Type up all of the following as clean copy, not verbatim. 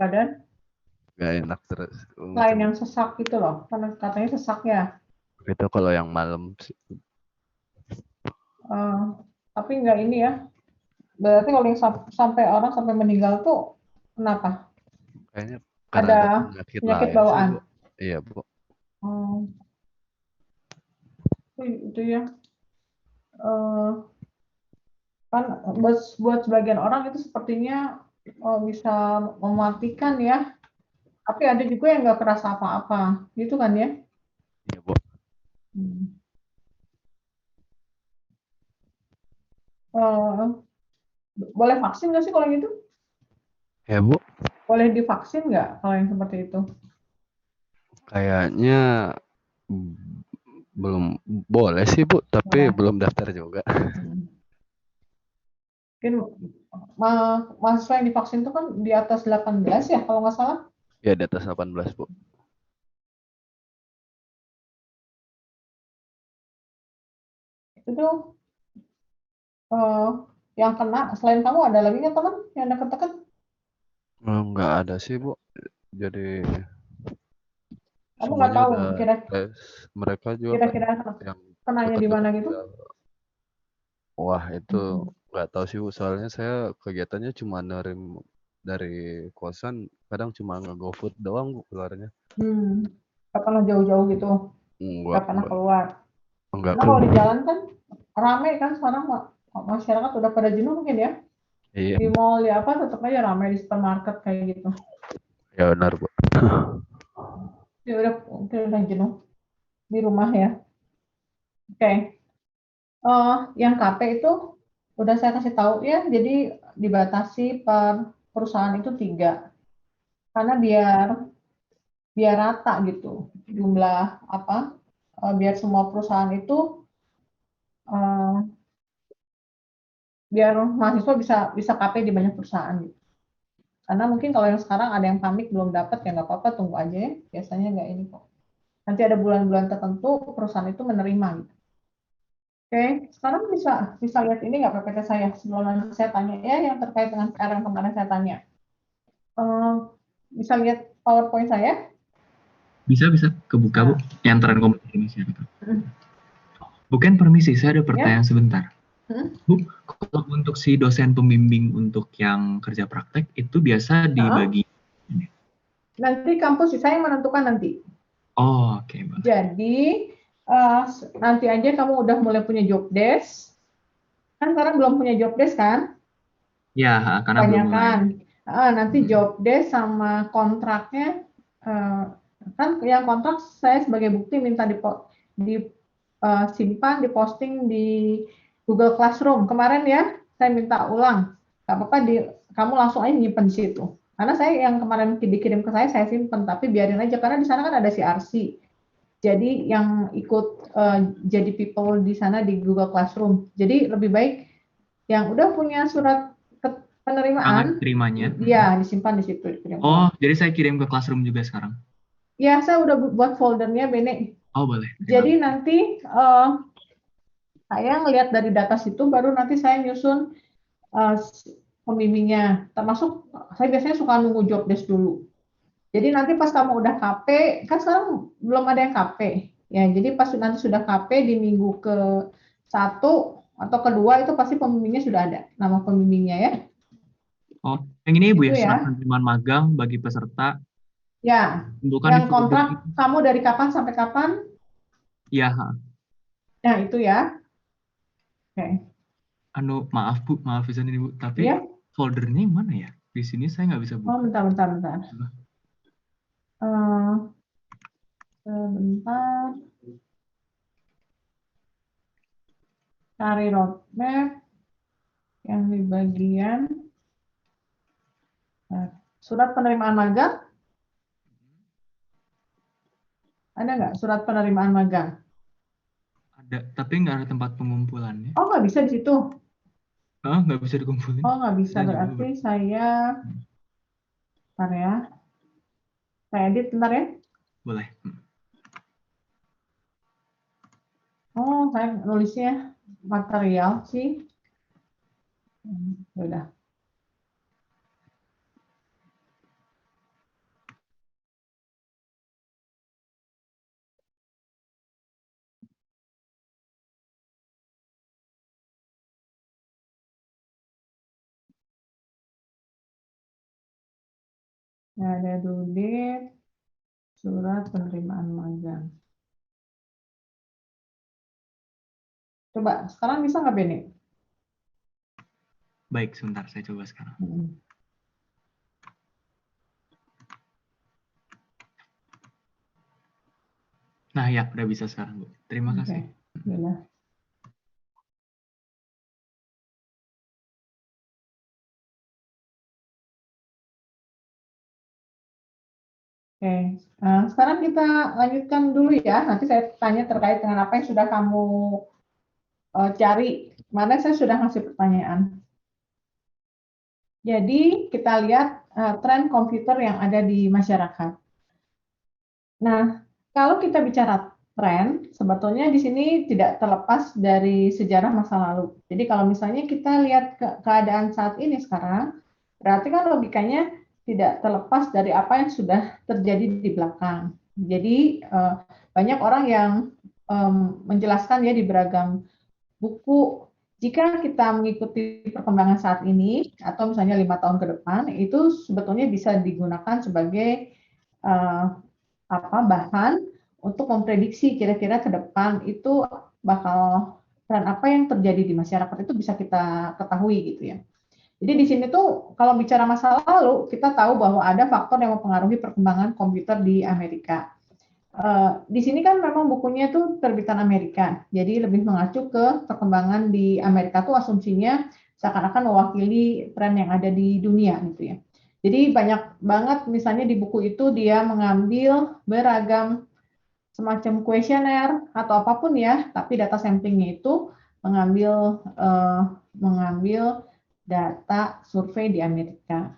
badan? Gak enak terus. Selain yang sesak gitu loh, karena katanya sesak ya. Itu kalau yang malam sih. Eh, tapi nggak ini ya. Berarti kalau yang sampai orang sampai meninggal tuh kenapa? Kayaknya karena Ada ada penyakit penyakit lain sih, bawaan. Bu. Iya, Bu. Oh, itu ya. Eh, kan buat sebagian orang itu sepertinya bisa mematikan ya. Tapi ada juga yang nggak kerasa apa-apa, gitu kan ya? Iya, Bu. Hmm. Eh, boleh vaksin nggak sih kalau gitu? Ya, Bu. Boleh divaksin nggak kalau yang seperti itu? Kayaknya mm, belum boleh sih, Bu, tapi Boleh. belum daftar juga. Hmm. Mungkin mahasiswa yang divaksin itu kan di atas 18 ya kalau nggak salah. Ya, di atas 18, Bu. Itu eh, yang kena selain kamu ada lagi nggak teman yang deket-deket? Nggak ada sih, Bu. Jadi Kamu nggak semuanya tahu udah kira tes. Mereka juga kan kira-kira yang kenanya di mana dekat-dekat gitu? udah. Wah, itu Hmm. nggak tahu sih, Bu. Soalnya saya kegiatannya cuma dari kosan, kadang cuma nge-GoFood doang, Bu, keluarnya. Hmm. Nggak pernah jauh-jauh gitu, Enggak, nggak pernah enggak, keluar. enggak Karena kalau di keluar. jalan kan ramai kan sekarang masyarakat udah pada jenuh mungkin ya. Iya, Di mall ya apa tetap aja ramai di supermarket kayak gitu. ya benar, Bu. Ya udah mungkin udah jenuh di rumah ya. Oke. Yang KP itu udah saya kasih tahu ya, jadi dibatasi per perusahaan itu tiga, karena biar biar rata gitu jumlah apa, biar semua perusahaan itu eh, biar mahasiswa bisa bisa KP di banyak perusahaan gitu. Karena mungkin kalau yang sekarang ada yang panik belum dapat ya nggak apa-apa tunggu aja ya, biasanya nggak ini kok. Nanti ada bulan-bulan tertentu perusahaan itu menerima gitu. Oke, sekarang bisa bisa lihat ini nggak PPT saya sebelum nanti saya tanya ya yang terkait dengan PR yang kemarin saya tanya. Eh, bisa lihat PowerPoint saya? Bisa, bisa. Kebuka, Bu. Nah, Yang tren komunitas Indonesia. hmm, Bukan, permisi, saya ada ya, pertanyaan sebentar. hmm, Bu, kalau untuk si dosen pembimbing untuk yang kerja praktek, itu biasa nah, dibagi. nanti kampus saya menentukan nanti. Oh, oke, Mbak. Jadi nanti aja kamu udah mulai punya job desk, kan sekarang belum punya job desk kan? Ya, karena belum mulai. Kebanyakan. Nanti job desk sama kontraknya, eh, kan yang kontrak saya sebagai bukti minta disimpan, diposting di Google Classroom. Kemarin ya, saya minta ulang. Gak apa-apa, kamu langsung aja nyimpen di situ. Karena saya yang kemarin dikirim ke saya simpen, tapi biarin aja karena di sana kan ada CRC. Jadi yang ikut jadi people di sana di Google Classroom. Jadi lebih baik yang udah punya surat Tangan penerimaan, terimanya. ya disimpan di situ, dikirim Oh, ulang. jadi saya kirim ke Classroom juga sekarang. Ya, saya udah buat foldernya, Bene. Oh, boleh. Terima Jadi kasih. nanti saya ngelihat dari data situ, baru nanti saya nyusun uh, pembimbingnya. Termasuk saya biasanya suka nunggu job desk dulu. Jadi nanti pas kamu udah KP, kan sekarang belum ada yang KP. Ya, jadi pas nanti sudah KP di minggu ke satu atau kedua itu pasti pembimbingnya sudah ada, nama pembimbingnya ya. Oh, yang ini, Bu, Itu ya, surat ya. penerimaan magang bagi peserta. Ya, Tentukan di yang folder kontrak itu. kamu dari kapan sampai kapan? Ya, Nah, itu ya. Oke. maaf, Bu, maaf bisa nih, Bu. Tapi Ya. foldernya yang mana ya? Di sini saya nggak bisa Oh, buka. bentar, bentar, bentar. Eh, Sebentar. Cari roadmap yang di bagian surat penerimaan magang. Ada nggak surat penerimaan magang? Ada, tapi nggak ada tempat pengumpulannya. Oh, nggak bisa di situ. Ah, nggak bisa dikumpulin. Oh, nggak bisa. Saya juga Berarti saya, bentar ya. Saya edit, bentar ya. boleh. Oh, saya nulisnya material sih. Udah. Ada due date, surat penerimaan magang. Coba sekarang bisa nggak Beni? Baik, sebentar saya coba sekarang. Nah ya, udah bisa sekarang Bu. Terima kasih. Boleh. Oke, sekarang kita lanjutkan dulu ya. Nanti saya tanya terkait dengan apa yang sudah kamu cari. Kemarin saya sudah ngasih pertanyaan. Jadi kita lihat tren komputer yang ada di masyarakat. Nah, kalau kita bicara tren, sebetulnya di sini tidak terlepas dari sejarah masa lalu. Jadi kalau misalnya kita lihat keadaan saat ini sekarang, berarti kan logikanya tidak terlepas dari apa yang sudah terjadi di belakang. Jadi banyak orang yang menjelaskan ya di beragam buku, jika kita mengikuti perkembangan saat ini atau misalnya 5 tahun ke depan, itu sebetulnya bisa digunakan sebagai bahan untuk memprediksi kira-kira ke depan itu bakal tren apa yang terjadi di masyarakat itu bisa kita ketahui gitu ya. Jadi di sini tuh kalau bicara masa lalu kita tahu bahwa ada faktor yang mempengaruhi perkembangan komputer di Amerika. Di sini kan memang bukunya tuh terbitan Amerika, jadi lebih mengacu ke perkembangan di Amerika tuh asumsinya seakan-akan mewakili tren yang ada di dunia gitu ya. Jadi banyak banget misalnya di buku itu dia mengambil beragam semacam kuesioner atau apapun ya, tapi data samplingnya itu mengambil data survei di Amerika.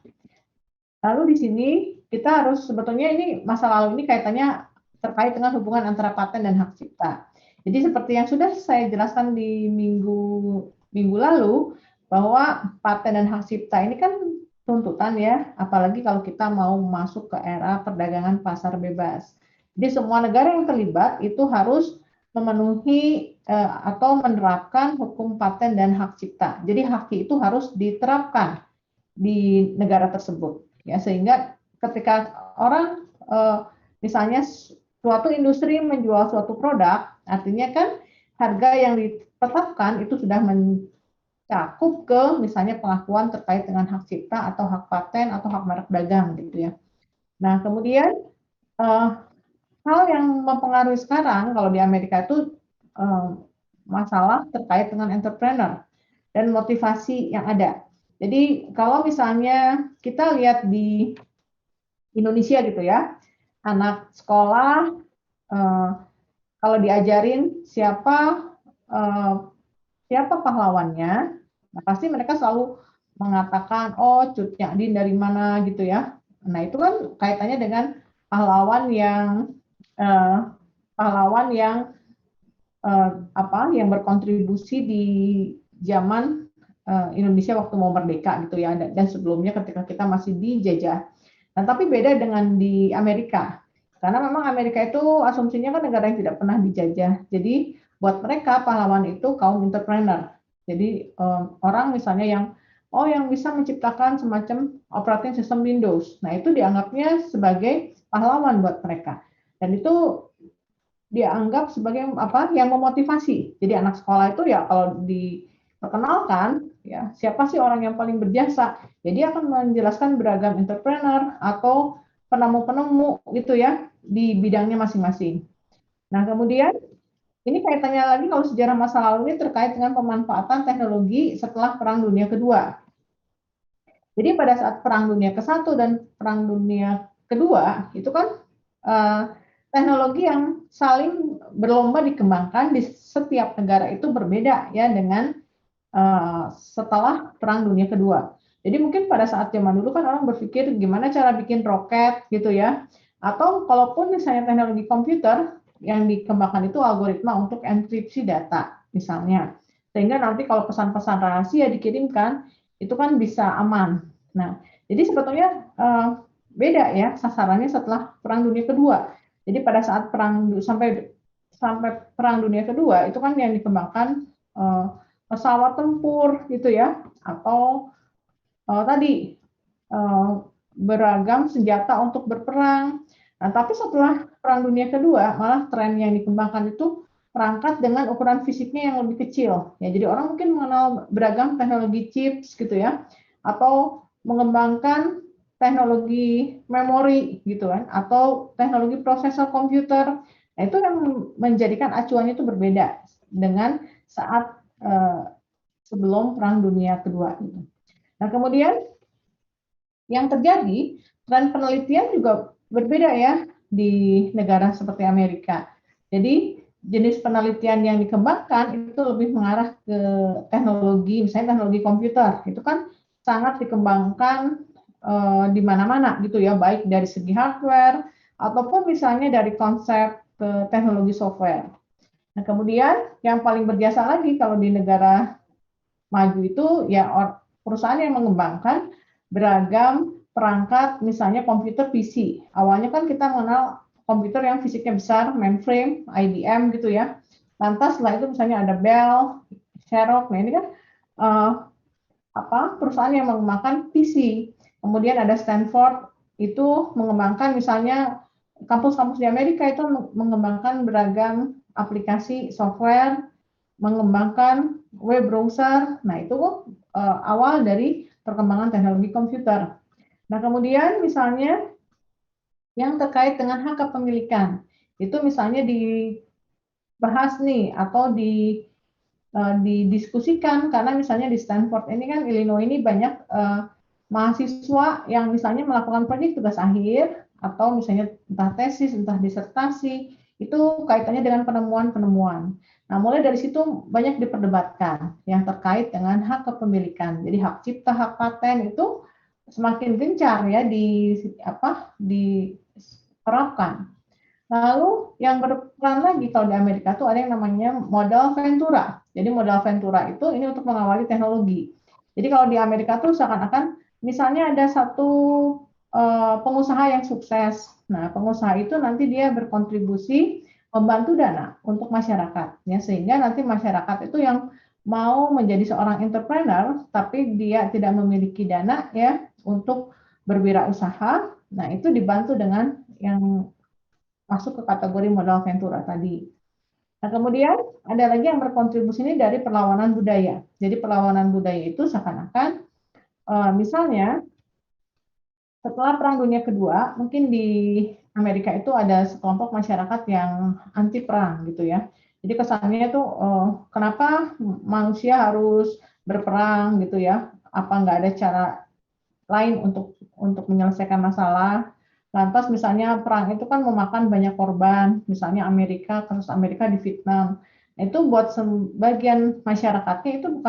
Lalu di sini kita harus sebetulnya ini masa lalu ini kaitannya terkait dengan hubungan antara paten dan hak cipta. Jadi seperti yang sudah saya jelaskan di minggu lalu bahwa paten dan hak cipta ini kan tuntutan ya, apalagi kalau kita mau masuk ke era perdagangan pasar bebas. Jadi semua negara yang terlibat itu harus memenuhi atau menerapkan hukum paten dan hak cipta. Jadi hak itu harus diterapkan di negara tersebut ya, sehingga ketika orang misalnya suatu industri menjual suatu produk, artinya kan harga yang ditetapkan itu sudah mencakup ke misalnya pengakuan terkait dengan hak cipta atau hak paten atau hak merek dagang gitu ya. Nah kemudian hal yang mempengaruhi sekarang kalau di Amerika itu masalah terkait dengan entrepreneur dan motivasi yang ada. Jadi kalau misalnya kita lihat di Indonesia gitu ya, anak sekolah kalau diajarin siapa pahlawannya, nah pasti mereka selalu mengatakan oh Cut Nyak dari mana gitu ya. Nah itu kan kaitannya dengan pahlawan yang eh, pahlawan yang yang berkontribusi di zaman Indonesia waktu mau merdeka gitu ya, dan sebelumnya ketika kita masih dijajah. Nah, tapi beda dengan di Amerika. Karena memang Amerika itu asumsinya kan negara yang tidak pernah dijajah. Jadi buat mereka pahlawan itu kaum entrepreneur. Jadi orang misalnya yang bisa menciptakan semacam operating system Windows. Nah, itu dianggapnya sebagai pahlawan buat mereka. Dan itu dianggap sebagai yang memotivasi. Jadi anak sekolah itu ya kalau diperkenalkan ya siapa sih orang yang paling berjasa, jadi akan menjelaskan beragam entrepreneur atau penemu-penemu gitu ya di bidangnya masing-masing. Nah kemudian ini kaitannya lagi kalau sejarah masa lalu ini terkait dengan pemanfaatan teknologi setelah Perang Dunia Kedua. Jadi pada saat Perang Dunia ke-1 dan Perang Dunia Kedua itu kan teknologi yang saling berlomba dikembangkan di setiap negara itu berbeda ya dengan setelah Perang Dunia Kedua. Jadi mungkin pada saat zaman dulu kan orang berpikir gimana cara bikin roket gitu ya. Atau kalaupun misalnya teknologi komputer yang dikembangkan itu algoritma untuk enkripsi data misalnya. Sehingga nanti kalau pesan-pesan rahasia dikirimkan itu kan bisa aman. Nah, jadi sebetulnya beda ya sasarannya setelah Perang Dunia Kedua. Jadi pada saat sampai Perang Dunia Kedua itu kan yang dikembangkan pesawat tempur gitu ya, atau tadi beragam senjata untuk berperang. Nah, tapi setelah Perang Dunia Kedua, malah tren yang dikembangkan itu perangkat dengan ukuran fisiknya yang lebih kecil. Ya, jadi orang mungkin mengenal beragam teknologi chips gitu ya, atau mengembangkan teknologi memori gitu kan, atau teknologi prosesor komputer. Nah, itu yang menjadikan acuannya itu berbeda dengan saat sebelum Perang Dunia Kedua. Gitu. Nah, kemudian yang terjadi, tren penelitian juga berbeda ya di negara seperti Amerika. Jadi jenis penelitian yang dikembangkan itu lebih mengarah ke teknologi, misalnya teknologi komputer. Itu kan sangat dikembangkan di mana-mana gitu ya, baik dari segi hardware ataupun misalnya dari konsep teknologi software. Nah, kemudian yang paling berjasa lagi kalau di negara maju itu ya perusahaan yang mengembangkan beragam perangkat, misalnya komputer PC. Awalnya kan kita mengenal komputer yang fisiknya besar, mainframe, IBM gitu ya. Lantas setelah itu misalnya ada Bell, Xerox. Nah ini kan perusahaan yang mengembangkan PC. Kemudian ada Stanford itu mengembangkan misalnya kampus-kampus di Amerika itu mengembangkan beragam aplikasi software, mengembangkan web browser. Nah, itu awal dari perkembangan teknologi komputer. Nah, kemudian misalnya yang terkait dengan hak kepemilikan. Itu misalnya dibahas nih atau didiskusikan karena misalnya di Stanford ini kan Illinois ini banyak mahasiswa yang misalnya melakukan proyek tugas akhir atau misalnya entah tesis, entah disertasi, itu kaitannya dengan penemuan-penemuan. Nah, mulai dari situ banyak diperdebatkan yang terkait dengan hak kepemilikan. Jadi hak cipta, hak paten itu semakin gencar ya diterapkan. Lalu yang berperan lagi kalau di Amerika itu ada yang namanya modal ventura. Jadi modal ventura itu ini untuk mengawali teknologi. Jadi kalau di Amerika tuh seakan-akan misalnya ada satu pengusaha yang sukses. Nah, pengusaha itu nanti dia berkontribusi membantu dana untuk masyarakat, ya sehingga nanti masyarakat itu yang mau menjadi seorang entrepreneur, tapi dia tidak memiliki dana ya untuk berwirausaha. Nah, itu dibantu dengan yang masuk ke kategori modal ventura tadi. Nah, kemudian ada lagi yang berkontribusi ini dari perlawanan budaya. Jadi perlawanan budaya itu seakan-akan misalnya setelah Perang Dunia Kedua, mungkin di Amerika itu ada sekelompok masyarakat yang anti perang gitu ya. Jadi kesannya itu kenapa manusia harus berperang gitu ya? Apa nggak ada cara lain untuk menyelesaikan masalah? Lantas misalnya perang itu kan memakan banyak korban, misalnya kasus Amerika di Vietnam. Itu buat sebagian masyarakatnya itu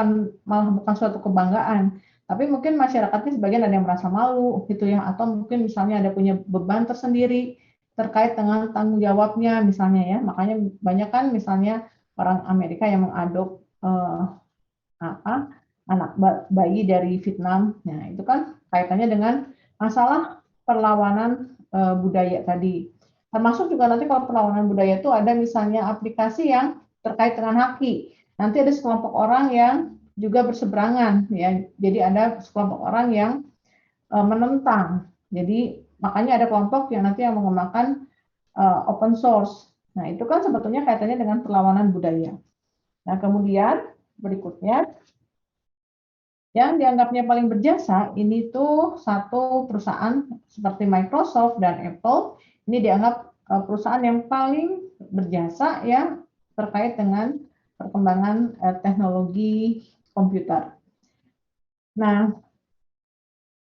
malah bukan suatu kebanggaan, tapi mungkin masyarakatnya sebagian ada yang merasa malu gitu ya, atau mungkin misalnya ada punya beban tersendiri terkait dengan tanggung jawabnya misalnya ya. Makanya banyak kan misalnya orang Amerika yang mengadop anak bayi dari Vietnam. Nah, itu kan kaitannya dengan masalah perlawanan budaya tadi. Termasuk juga nanti kalau perlawanan budaya itu ada misalnya aplikasi yang terkait dengan haki. Nanti ada sekelompok orang yang juga berseberangan ya. Jadi ada sekelompok orang yang menentang. Jadi makanya ada kelompok yang nanti yang mengembangkan open source. Nah, itu kan sebetulnya kaitannya dengan perlawanan budaya. Nah, kemudian berikutnya yang dianggapnya paling berjasa ini tuh satu perusahaan seperti Microsoft dan Apple. Ini dianggap perusahaan yang paling berjasa ya terkait dengan perkembangan teknologi komputer. Nah,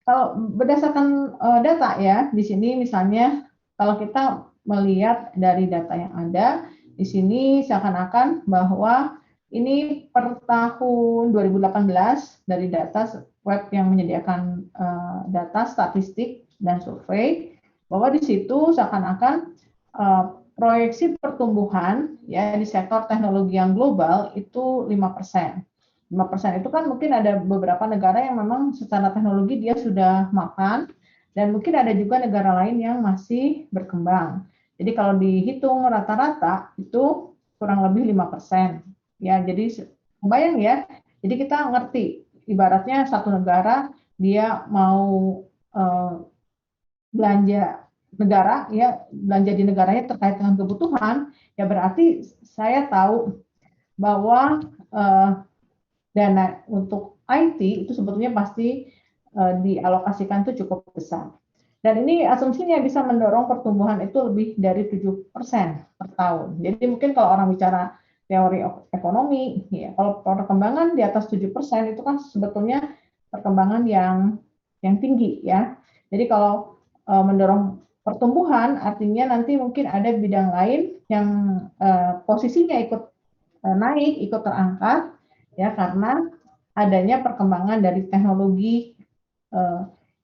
kalau berdasarkan data ya di sini misalnya kalau kita melihat dari data yang ada di sini seakan-akan bahwa ini per tahun 2018 dari data web yang menyediakan data statistik dan survei bahwa di situ seakan-akan proyeksi pertumbuhan ya di sektor teknologi yang global itu 5%. 5% itu kan mungkin ada beberapa negara yang memang secara teknologi dia sudah mapan dan mungkin ada juga negara lain yang masih berkembang. Jadi kalau dihitung rata-rata itu kurang lebih 5%. Ya, jadi kebayang ya. Jadi kita ngerti ibaratnya satu negara dia mau belanja negara, ya belanja di negaranya terkait dengan kebutuhan, ya berarti saya tahu bahwa dana untuk IT itu sebetulnya pasti dialokasikan itu cukup besar. Dan ini asumsinya bisa mendorong pertumbuhan itu lebih dari 7% per tahun. Jadi mungkin kalau orang bicara teori ekonomi, ya, kalau perkembangan di atas 7% itu kan sebetulnya perkembangan yang tinggi ya. Jadi kalau mendorong pertumbuhan artinya nanti mungkin ada bidang lain yang posisinya ikut naik, ikut terangkat ya karena adanya perkembangan dari teknologi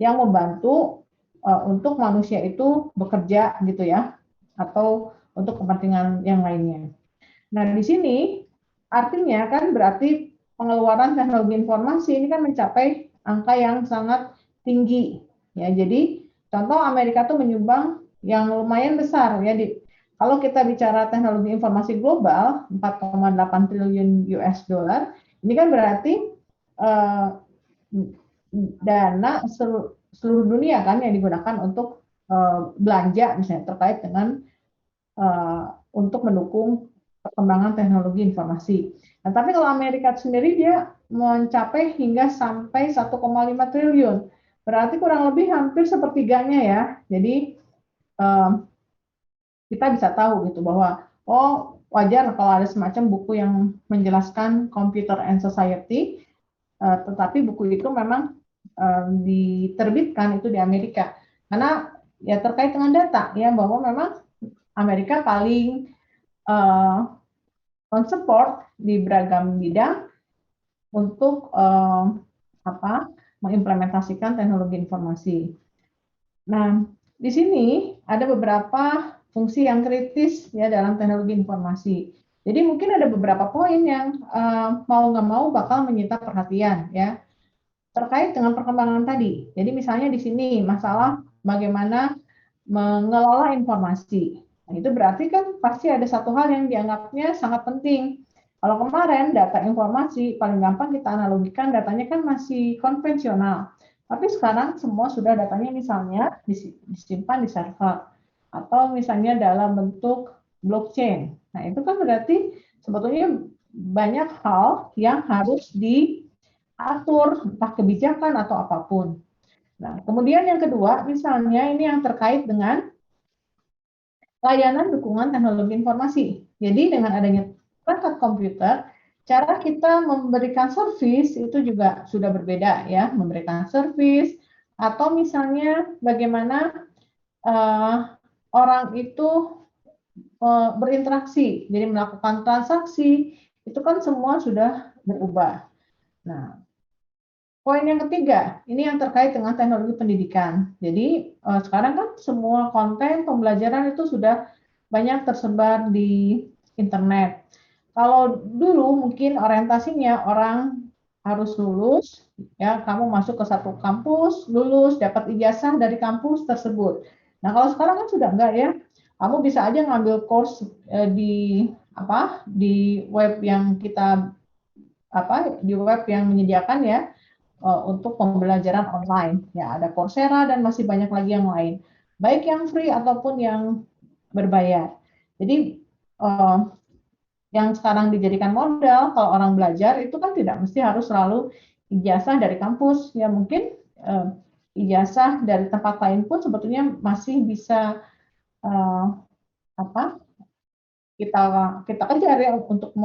yang membantu untuk manusia itu bekerja gitu ya, atau untuk kepentingan yang lainnya. Nah di sini artinya kan berarti pengeluaran teknologi informasi ini kan mencapai angka yang sangat tinggi ya. Jadi contoh Amerika tuh menyumbang yang lumayan besar ya kalau kita bicara teknologi informasi global 4,8 triliun US dollar, ini kan berarti dana seluruh dunia kan yang digunakan untuk belanja misalnya terkait dengan untuk mendukung perkembangan teknologi informasi. Nah, tapi kalau Amerika sendiri dia mencapai hingga sampai 1,5 triliun. Berarti kurang lebih hampir sepertiganya ya. Jadi kita bisa tahu gitu bahwa wajar kalau ada semacam buku yang menjelaskan Computer and Society, tetapi buku itu memang diterbitkan itu di Amerika karena ya terkait dengan data ya bahwa memang Amerika paling support di beragam bidang untuk mengimplementasikan teknologi informasi. Nah, di sini ada beberapa fungsi yang kritis ya dalam teknologi informasi. Jadi mungkin ada beberapa poin yang mau nggak mau bakal menyita perhatian ya terkait dengan perkembangan tadi. Jadi misalnya di sini masalah bagaimana mengelola informasi. Nah, itu berarti kan pasti ada satu hal yang dianggapnya sangat penting. Kalau kemarin data informasi paling gampang kita analogikan datanya kan masih konvensional. Tapi sekarang semua sudah datanya misalnya disimpan di server atau misalnya dalam bentuk blockchain. Nah, itu kan berarti sebetulnya banyak hal yang harus diatur, entah kebijakan atau apapun. Nah, kemudian yang kedua, misalnya ini yang terkait dengan layanan dukungan teknologi informasi. Jadi dengan adanya perangkat komputer, cara kita memberikan servis itu juga sudah berbeda ya, memberikan servis atau misalnya bagaimana orang itu berinteraksi, jadi melakukan transaksi, itu kan semua sudah berubah. Nah, poin yang ketiga, ini yang terkait dengan teknologi pendidikan. Jadi sekarang kan semua konten pembelajaran itu sudah banyak tersebar di internet. Kalau dulu mungkin orientasinya orang harus lulus, ya kamu masuk ke satu kampus, lulus, dapat ijazah dari kampus tersebut. Nah kalau sekarang kan sudah enggak ya, kamu bisa aja ngambil course di web yang kita di web yang menyediakan ya untuk pembelajaran online. Ya, ada Coursera dan masih banyak lagi yang lain. Baik yang free ataupun yang berbayar. Jadi yang sekarang dijadikan modal kalau orang belajar itu kan tidak mesti harus selalu ijazah dari kampus. Ya mungkin ijazah dari tempat lain pun sebetulnya masih bisa kita kejar ya untuk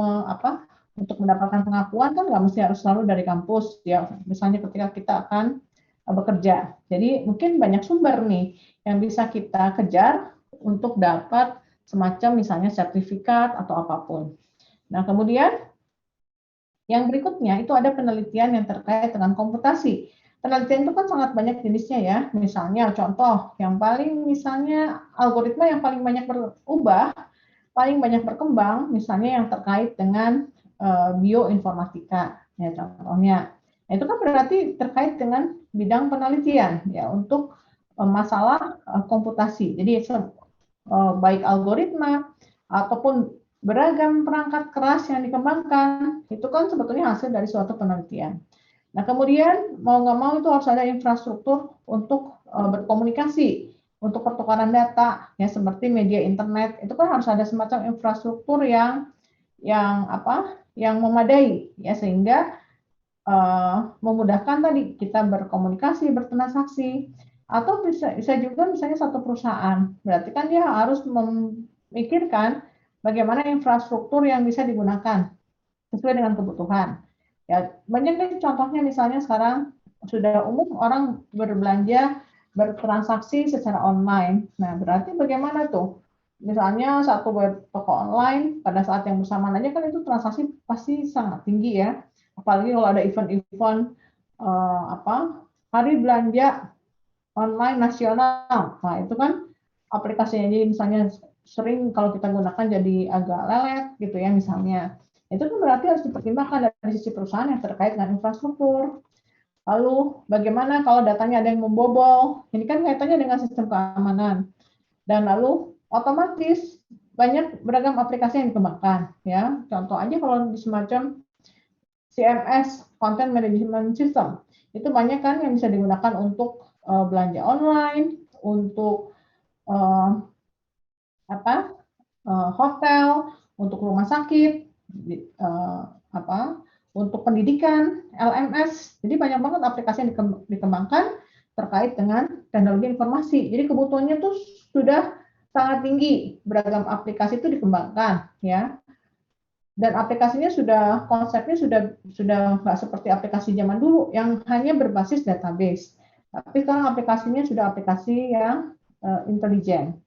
untuk mendapatkan pengakuan kan nggak mesti harus selalu dari kampus ya misalnya ketika kita akan bekerja. Jadi mungkin banyak sumber nih yang bisa kita kejar untuk dapat semacam misalnya sertifikat atau apapun. Nah kemudian yang berikutnya itu ada penelitian yang terkait dengan komputasi. Penelitian itu kan sangat banyak jenisnya ya. Misalnya contoh yang paling misalnya algoritma yang paling banyak berubah, paling banyak berkembang misalnya yang terkait dengan bioinformatika ya contohnya. Nah, itu kan berarti terkait dengan bidang penelitian ya untuk masalah komputasi. Jadi baik algoritma ataupun beragam perangkat keras yang dikembangkan itu kan sebetulnya hasil dari suatu penelitian. Nah kemudian mau nggak mau itu harus ada infrastruktur untuk berkomunikasi untuk pertukaran data, ya seperti media internet, itu kan harus ada semacam infrastruktur yang memadai, ya sehingga memudahkan tadi kita berkomunikasi, bertransaksi, atau bisa juga misalnya satu perusahaan, berarti kan dia harus memikirkan bagaimana infrastruktur yang bisa digunakan sesuai dengan kebutuhan. Ya, banyak nih contohnya, misalnya sekarang sudah umum orang berbelanja, bertransaksi secara online. Nah, berarti bagaimana tuh? Misalnya satu web toko online pada saat yang bersamaan aja kan itu transaksi pasti sangat tinggi ya. Apalagi kalau ada event-event hari belanja online nasional. Nah, itu kan aplikasinya jadi misalnya sering kalau kita gunakan jadi agak lelet gitu ya misalnya. Itu kan berarti harus dipertimbangkan dari sisi perusahaan yang terkait dengan infrastruktur. Lalu bagaimana kalau datanya ada yang membobol? Ini kan kaitannya dengan sistem keamanan. Dan lalu otomatis banyak beragam aplikasi yang dikembangkan ya. Contoh aja kalau di semacam CMS, Content Management System, itu banyak kan yang bisa digunakan untuk belanja online, untuk uh, hotel, untuk rumah sakit, untuk pendidikan, LMS. Jadi banyak banget aplikasi yang dikembangkan terkait dengan teknologi informasi. Jadi kebutuhannya tuh sudah sangat tinggi, beragam aplikasi itu dikembangkan, ya. Dan aplikasinya konsepnya sudah nggak seperti aplikasi zaman dulu yang hanya berbasis database. Tapi sekarang aplikasinya sudah aplikasi yang intelijen.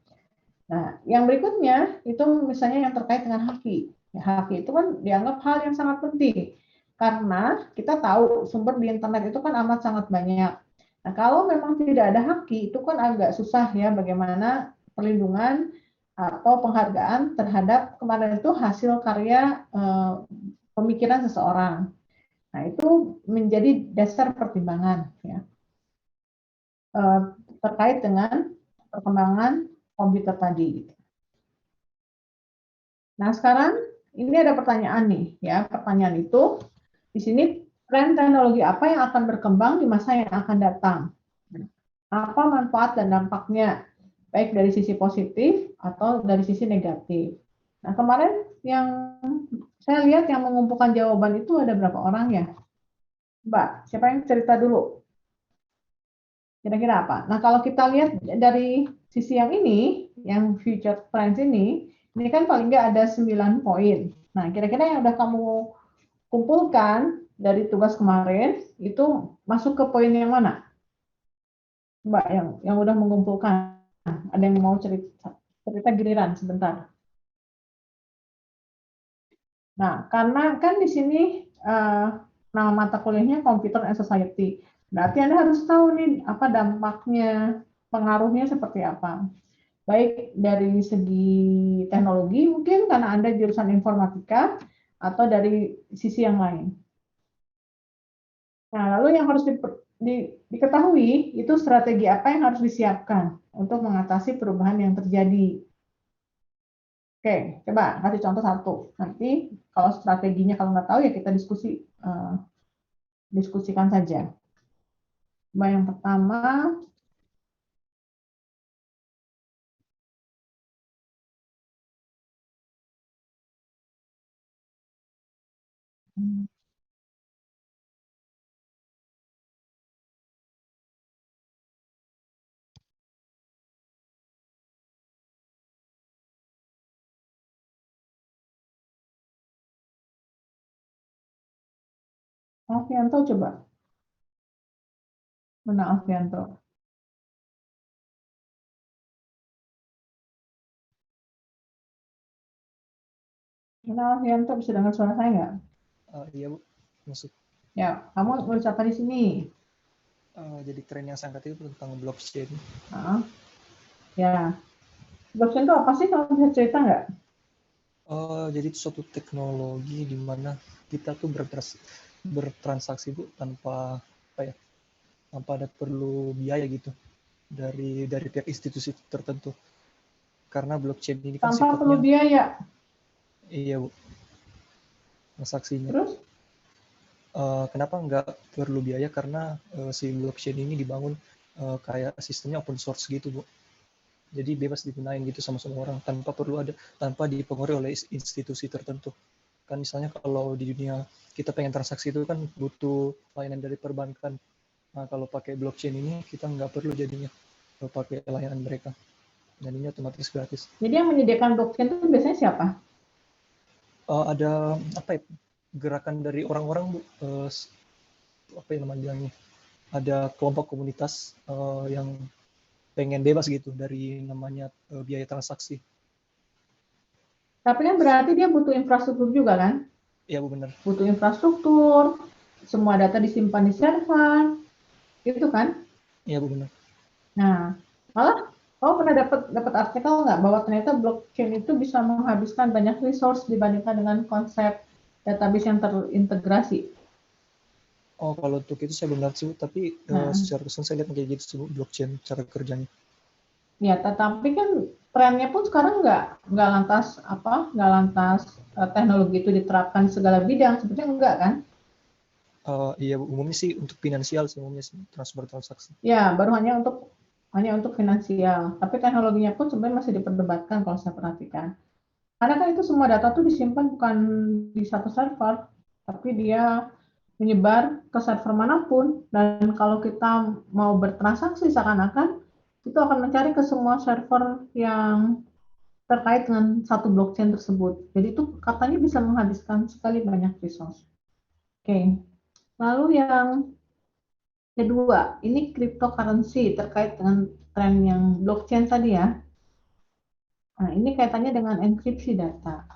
Nah, yang berikutnya itu misalnya yang terkait dengan haki. Ya, haki itu kan dianggap hal yang sangat penting karena kita tahu sumber di internet itu kan amat sangat banyak. Nah, kalau memang tidak ada haki itu kan agak susah ya bagaimana perlindungan atau penghargaan terhadap kemarin itu hasil karya pemikiran seseorang. Nah, itu menjadi dasar pertimbangan ya terkait dengan perkembangan komputer tadi. Nah, sekarang ini ada pertanyaan nih, ya. Pertanyaan itu di sini tren teknologi apa yang akan berkembang di masa yang akan datang? Apa manfaat dan dampaknya, baik dari sisi positif atau dari sisi negatif? Nah, kemarin yang saya lihat yang mengumpulkan jawaban itu ada berapa orang ya? Mbak, siapa yang cerita dulu? Kira-kira apa? Nah, kalau kita lihat dari sisi yang ini, yang future trends ini kan paling nggak ada 9 poin. Nah, kira-kira yang udah kamu kumpulkan dari tugas kemarin, itu masuk ke poin yang mana? Mbak, yang udah mengumpulkan. Ada yang mau cerita giliran sebentar. Nah, karena kan di sini nama mata kuliahnya Computer and Society. Berarti Anda harus tahu nih apa dampaknya, pengaruhnya seperti apa. Baik dari segi teknologi mungkin karena Anda jurusan informatika atau dari sisi yang lain. Nah, lalu yang harus diketahui itu strategi apa yang harus disiapkan untuk mengatasi perubahan yang terjadi. Oke, coba kasih contoh satu. Nanti kalau strateginya kalau nggak tahu ya kita diskusikan saja. Coba yang pertama, Alfianto coba. Mana Alfianto? Mana Alfianto bisa dengar suara saya nggak? Iya Bu, masuk. Ya, kamu nulis apa di sini? Jadi tren yang sangat itu tentang blockchain. Ya, blockchain itu apa sih? Kamu bisa cerita nggak? Jadi itu suatu teknologi di mana kita tuh bertransaksi Bu tanpa ada perlu biaya gitu dari pihak institusi tertentu. Karena blockchain ini kan Tanpa perlu biaya. Iya Bu. Transaksinya. Terus? Kenapa nggak perlu biaya? Karena si blockchain ini dibangun kayak sistemnya open source gitu Bu. Jadi bebas digunain gitu sama semua orang tanpa dipengaruhi oleh institusi tertentu. Kan misalnya kalau di dunia kita pengen transaksi itu kan butuh layanan dari perbankan. Nah, kalau pakai blockchain ini kita nggak perlu jadinya pakai layanan mereka. Jadinya otomatis gratis. Jadi yang menyediakan blockchain itu biasanya siapa? Ada apa ya, gerakan dari orang-orang, Bu, apa yang namanya bilangnya, ada kelompok komunitas yang pengen bebas gitu dari namanya biaya transaksi. Tapi kan berarti dia butuh infrastruktur juga kan? Iya, Bu, benar. Butuh infrastruktur, semua data disimpan di server, gitu kan? Iya, Bu, benar. Nah, malah kamu pernah dapat artikel nggak bahwa ternyata blockchain itu bisa menghabiskan banyak resource dibandingkan dengan konsep database yang terintegrasi. Oh, kalau untuk itu saya belum lihat sih, Bu, tapi secara keseluruhan saya lihat kayak gitu sih, Bu, blockchain cara kerjanya. Ya, tetapi kan trennya pun sekarang nggak lantas teknologi itu diterapkan di segala bidang, sebenarnya enggak kan? Iya, Bu, umumnya sih untuk finansial sih, umumnya sih transfer transaksi. Ya, baru hanya untuk finansial. Tapi teknologinya pun sebenarnya masih diperdebatkan kalau saya perhatikan. Karena kan itu semua data tuh disimpan bukan di satu server, tapi dia menyebar ke server manapun. Dan kalau kita mau bertransaksi seakan-akan itu akan mencari ke semua server yang terkait dengan satu blockchain tersebut. Jadi itu katanya bisa menghabiskan sekali banyak resource. Oke. Lalu yang kedua, ini cryptocurrency terkait dengan tren yang blockchain tadi ya. Nah, ini kaitannya dengan enkripsi data.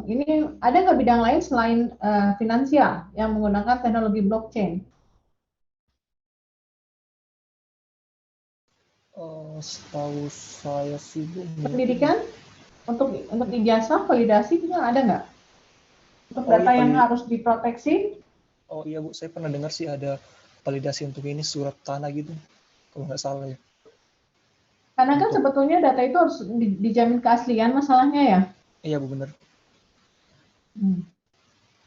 Ini ada nggak bidang lain selain finansial yang menggunakan teknologi blockchain? Setahu saya sih, Bu, Pendidikan untuk ijazah validasi juga ada nggak? Untuk Oh, data iya, yang harus diproteksi? Oh iya, Bu, saya pernah dengar sih ada validasi untuk ini surat tanah gitu, kalau nggak salah ya. Karena kan Untuk sebetulnya data itu harus dijamin keaslian masalahnya ya. Iya, Bu, benar.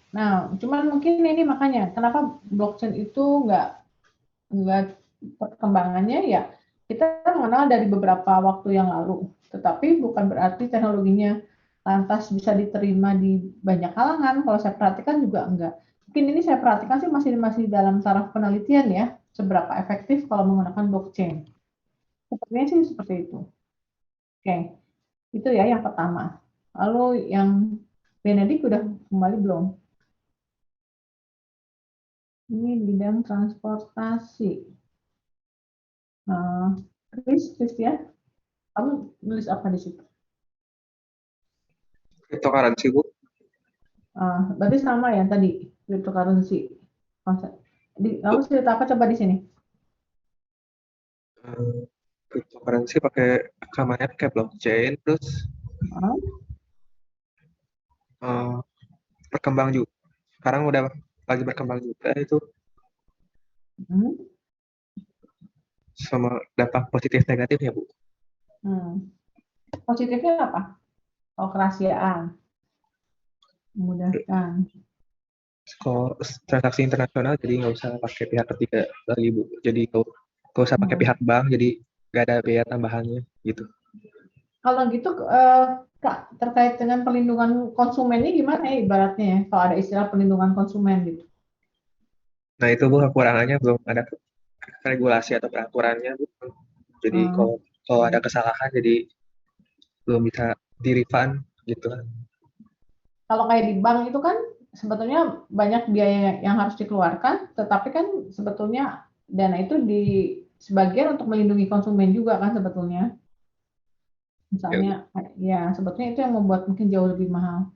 Nah, cuman mungkin ini makanya kenapa blockchain itu nggak perkembangannya ya kita mengenal dari beberapa waktu yang lalu, tetapi bukan berarti teknologinya lantas bisa diterima di banyak kalangan. Kalau saya perhatikan juga enggak. Mungkin ini saya perhatikan sih masih dalam taraf penelitian ya, seberapa efektif kalau menggunakan blockchain. Sepertinya sih seperti itu. Oke, itu ya yang pertama. Lalu yang Benedik udah kembali belum? Ini bidang transportasi. Chris ya, kamu nulis apa di situ? Cryptocurrency, Bu. Berarti sama ya tadi, cryptocurrency. Konsep. Kamu cerita apa coba di sini? Cryptocurrency pakai blockchain, terus berkembang juga. Sekarang udah lagi berkembang juga itu sama dampak positif negatifnya, Bu. Positifnya apa? Kerahasiaan, memudahkan. Kalau transaksi internasional jadi nggak usah pakai pihak ketiga lagi, Bu. Jadi nggak usah pakai pihak bank, jadi nggak ada biaya tambahannya gitu. Kalau gitu, Kak, terkait dengan perlindungan konsumen ini gimana ya ibaratnya ya, kalau ada istilah perlindungan konsumen gitu? Nah itu, Bu, kekurangannya belum ada regulasi atau peraturannya, Bu. Jadi kalau ada kesalahan jadi belum bisa di-refund gitu kan. Kalau kayak di bank itu kan sebetulnya banyak biaya yang harus dikeluarkan, tetapi kan sebetulnya dana itu sebagian untuk melindungi konsumen juga kan sebetulnya. Misalnya, ya sebetulnya itu yang membuat mungkin jauh lebih mahal.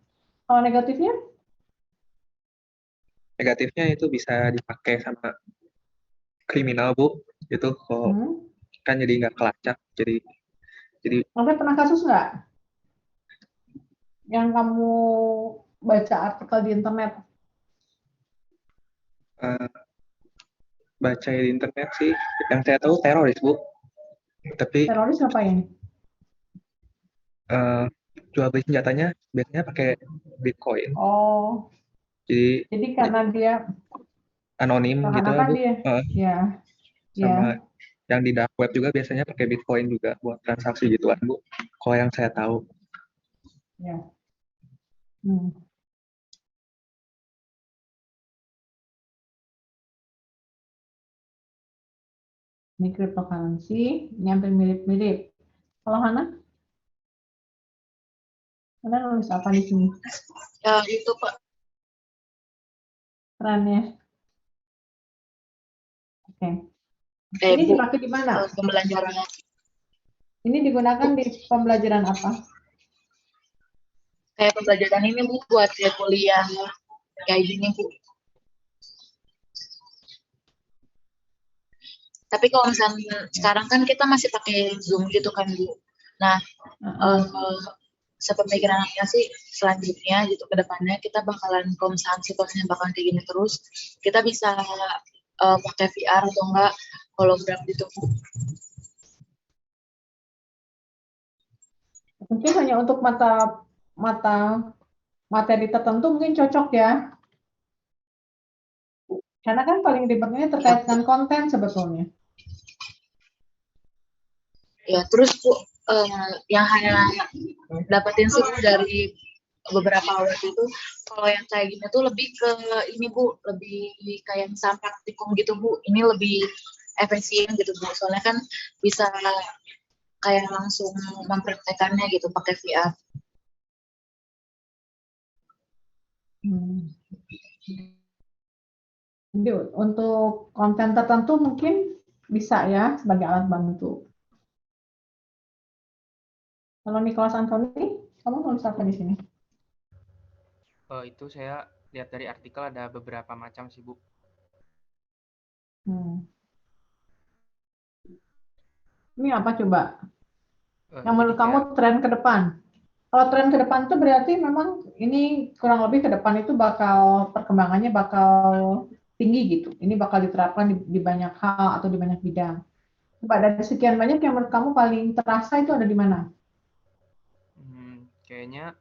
Kalau negatifnya? Negatifnya itu bisa dipakai sama kriminal, Bu. Itu kalau kan jadi nggak kelacak, jadi Sampai pernah kasus nggak yang kamu baca artikel di internet? baca di internet sih yang saya tahu teroris, Bu. Tapi Teroris ngapain? jual beli senjatanya biasanya pakai Bitcoin. Oh, jadi karena dia anonim gitu, seakan-akan Bu. dia, ya, Sama Yang di dark web juga biasanya pakai Bitcoin juga buat transaksi gituan, Bu. Kalau yang saya tahu. Ya. Hmm. Ini cryptocurrency, ini hampir mirip-mirip. Kalau Hana nulis apa di sini? Itu Pak, Trennya. Oke. Bu, Ini dipakai di mana? pembelajaran. Ini digunakan di pembelajaran apa? Kayak pembelajaran ini Bu buat kayak kuliah kayak gini Bu. Tapi kalau misalnya sekarang kan kita masih pakai Zoom gitu kan Bu. Nah, sepemikirannya sih selanjutnya gitu ke depannya kita bakalan kalau misalnya situasinya bakalan kayak gini terus, kita bisa pakai VR atau enggak hologram gitu Bu. Mungkin hanya untuk materi tertentu mungkin cocok ya. Karena kan paling ribetnya terkait dengan konten sebetulnya. Ya, terus Bu, yang hanya dapetin sih Bu dari beberapa web itu, kalau yang kayak gini tuh lebih ke ini Bu, lebih kayak misalnya praktikum gitu Bu, ini lebih efisien gitu Bu, soalnya kan bisa kayak langsung mempraktekannya gitu pakai VR. Jadi untuk konten tertentu mungkin bisa ya sebagai alat bantu. Kalau Nicholas Anthony, kamu nulis apa di sini? Itu saya lihat dari artikel ada beberapa macam sih Bu. Ini apa coba? Yang menurut Jadi kamu tren ke depan? Kalau tren ke depan itu berarti memang ini kurang lebih ke depan itu perkembangannya bakal tinggi gitu. Ini bakal diterapkan di banyak hal atau di banyak bidang. Coba dari sekian banyak yang menurut kamu paling terasa itu ada di mana? Kayaknya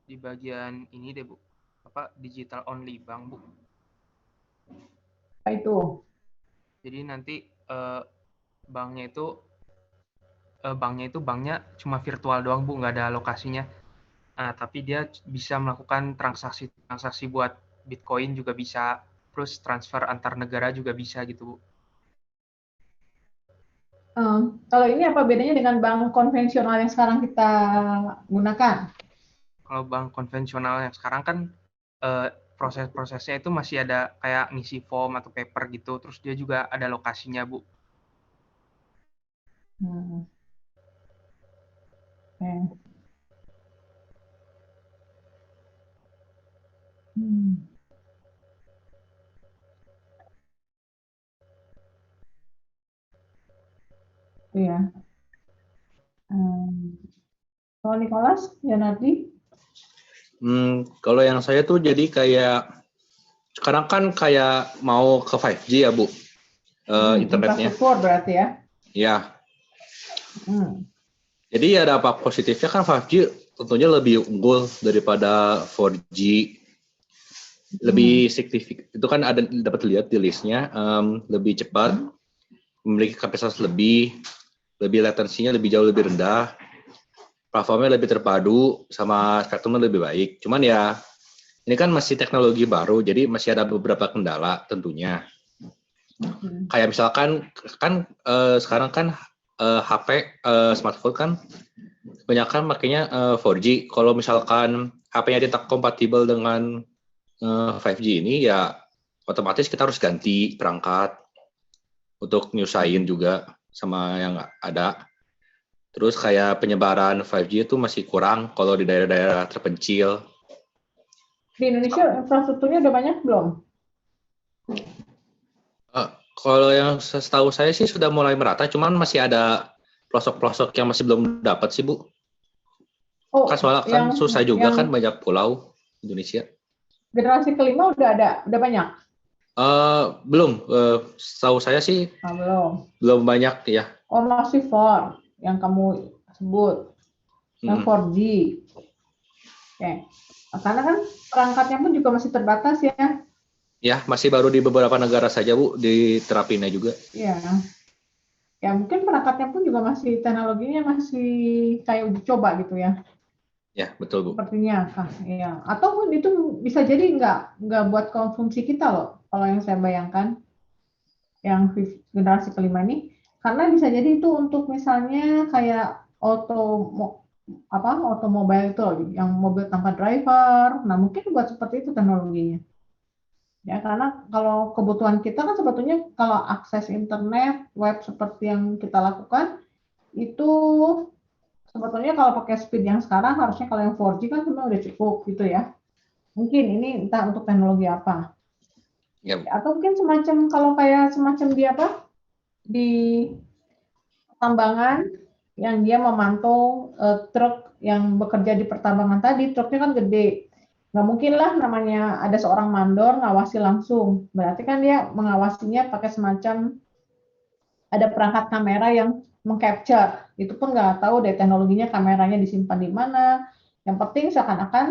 di bagian ini deh Bu, digital only bank Bu. Apa itu? Jadi nanti banknya cuma virtual doang Bu, nggak ada lokasinya. Nah, tapi dia bisa melakukan transaksi buat Bitcoin juga bisa, terus transfer antar negara juga bisa gitu Bu. Kalau ini apa bedanya dengan bank konvensional yang sekarang kita gunakan? Kalau bank konvensional yang sekarang kan proses-prosesnya itu masih ada kayak ngisi form atau paper gitu, terus dia juga ada lokasinya Bu. Iya. Kalau Nicholas, Yanardi? Kalau yang saya tuh jadi kayak sekarang kan kayak mau ke 5G ya Bu, internetnya. Infrastruktur berarti ya? Ya. Jadi ada apa positifnya kan 5G tentunya lebih unggul daripada 4G. Lebih signifikan. Itu kan ada dapat lihat di listnya, lebih cepat, memiliki kapasitas lebih latensinya lebih jauh lebih rendah, platformnya lebih terpadu, sama spektrumnya lebih baik. Cuman ya ini kan masih teknologi baru, jadi masih ada beberapa kendala tentunya. Kayak misalkan kan sekarang kan HP smartphone kan kebanyakan makanya 4G. Kalau misalkan HP-nya tidak kompatibel dengan 5G ini ya otomatis kita harus ganti perangkat untuk nyusahin juga sama yang ada. Terus kayak penyebaran 5G itu masih kurang kalau di daerah-daerah terpencil. Di Indonesia infrastrukturnya udah banyak belum? Kalau yang setahu saya sih sudah mulai merata, cuman masih ada pelosok-pelosok yang masih belum dapat sih Bu. Kan soalnya kan susah juga kan banyak pulau Indonesia. Generasi kelima udah banyak? Belum, setahu saya sih belum banyak ya. Oh masih 4 yang kamu sebut, yang 4G. Oke. Karena kan perangkatnya pun juga masih terbatas ya. Ya, masih baru di beberapa negara saja Bu diterapinnya juga. Iya. ya mungkin perangkatnya pun juga masih teknologinya masih kayak uji coba gitu ya. Ya, betul Bu. Sepertinya, ya. Atau itu bisa jadi nggak buat konsumsi kita loh, kalau yang saya bayangkan, yang generasi kelima ini, karena bisa jadi itu untuk misalnya kayak otomobile itu loh, yang mobil tanpa driver. Nah, mungkin buat seperti itu teknologinya. Ya, karena kalau kebutuhan kita kan sebetulnya kalau akses internet, web seperti yang kita lakukan, itu sebetulnya kalau pakai speed yang sekarang harusnya kalau yang 4G kan sebenarnya udah cukup gitu ya. Mungkin ini entah untuk teknologi apa. Ya, Bu. Atau mungkin semacam kalau kayak semacam di pertambangan yang dia memantau truk yang bekerja di pertambangan tadi, truknya kan gede. Nggak mungkin lah namanya ada seorang mandor ngawasi langsung. Berarti kan dia mengawasinya pakai semacam ada perangkat kamera yang mengcapture. Itu pun nggak tahu deh teknologinya, kameranya disimpan di mana. Yang penting seakan-akan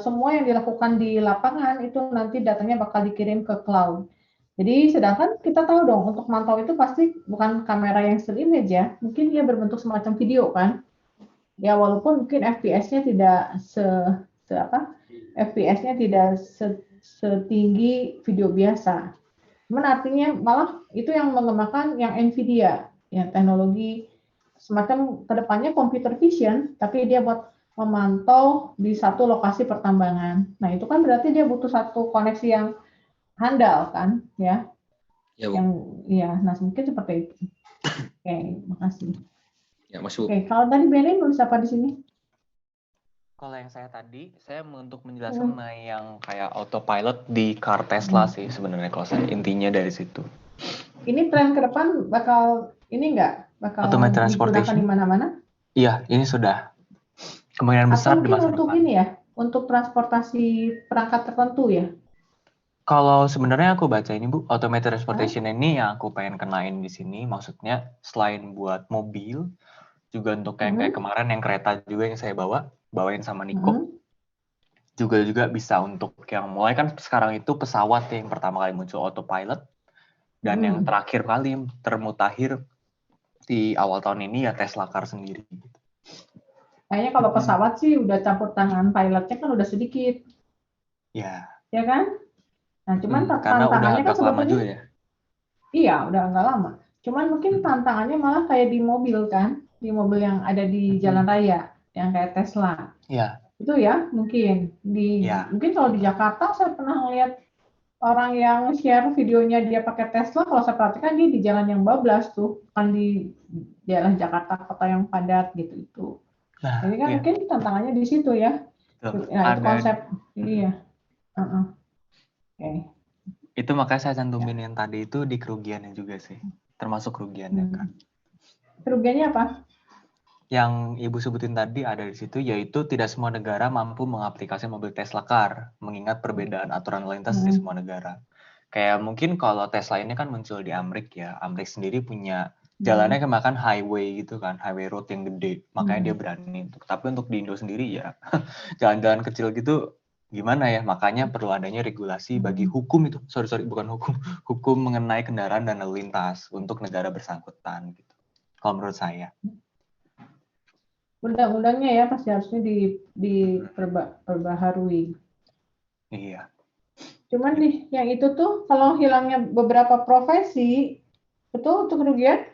semua yang dilakukan di lapangan itu nanti datanya bakal dikirim ke cloud. Jadi sedangkan kita tahu dong untuk mantau itu pasti bukan kamera yang still image ya, mungkin dia berbentuk semacam video kan. Ya walaupun mungkin FPS-nya tidak FPS-nya tidak setinggi video biasa. Cuman artinya malah itu yang mengembangkan yang Nvidia, yang teknologi semacam kedepannya computer vision, tapi dia buat memantau di satu lokasi pertambangan. Nah itu kan berarti dia butuh satu koneksi yang handal kan, ya? Ya, Bu. Yang ya, nah mungkin seperti itu. Oke, makasih. Ya, Mas Bu. Oke, kalau tadi Belin nulis apa di sini? Kalau yang saya tadi, saya untuk menjelaskan mengenai yang kayak autopilot di car Tesla sih sebenarnya kalau saya intinya dari situ. Ini tren ke depan bakal ini nggak bakal Automated digunakan transportation? di mana-mana? Iya, ini sudah kemungkinan besar Atau di mungkin masa untuk depan. ini ya, untuk transportasi perangkat tertentu ya? Kalau sebenarnya aku baca ini Bu, automated transportation ini yang aku pengen kenain di sini, maksudnya selain buat mobil, juga untuk yang kayak kemarin yang kereta juga yang saya bawain sama Niko, juga bisa untuk yang mulai kan sekarang itu pesawat yang pertama kali muncul autopilot, dan yang terakhir kali termutakhir di awal tahun ini ya Tesla Car sendiri. Kayaknya kalau pesawat sih udah campur tangan pilotnya kan udah sedikit, Ya. ya kan? Nah, cuman karena udah tantangannya kan agak lama sebetulnya, juga ya. iya udah nggak lama. Cuman mungkin tantangannya malah kayak di mobil kan, di mobil yang ada di jalan raya, yang kayak Tesla. Iya. Itu ya mungkin mungkin kalau di Jakarta saya pernah ngeliat orang yang share videonya dia pakai Tesla, kalau saya perhatikan dia di jalan yang bablas tuh, kan di jalan Jakarta kota yang padat gitu itu. Nah, jadi kan mungkin tantangannya di situ ya. Nah, itu konsep iya. Okay. Itu makanya saya cantumin yang tadi itu di kerugiannya juga sih, termasuk kerugiannya kan. Kerugiannya apa? Yang Ibu sebutin tadi ada di situ, yaitu tidak semua negara mampu mengaplikasikan mobil Tesla Car, mengingat perbedaan aturan lalu lintas di semua negara. Kayak mungkin kalau Tesla ini kan muncul di Amerika ya, Amerika sendiri punya jalannya kemakan highway gitu kan, highway road yang gede, makanya dia berani. Tapi untuk di Indo sendiri ya, jalan-jalan kecil gitu gimana ya, makanya perlu adanya regulasi bagi hukum itu, bukan hukum mengenai kendaraan dan lalu lintas untuk negara bersangkutan gitu. Kalau menurut saya. Undang-undangnya ya pasti harusnya diperbaharui. Iya. Cuman nih yang itu tuh kalau hilangnya beberapa profesi itu untuk kerugian?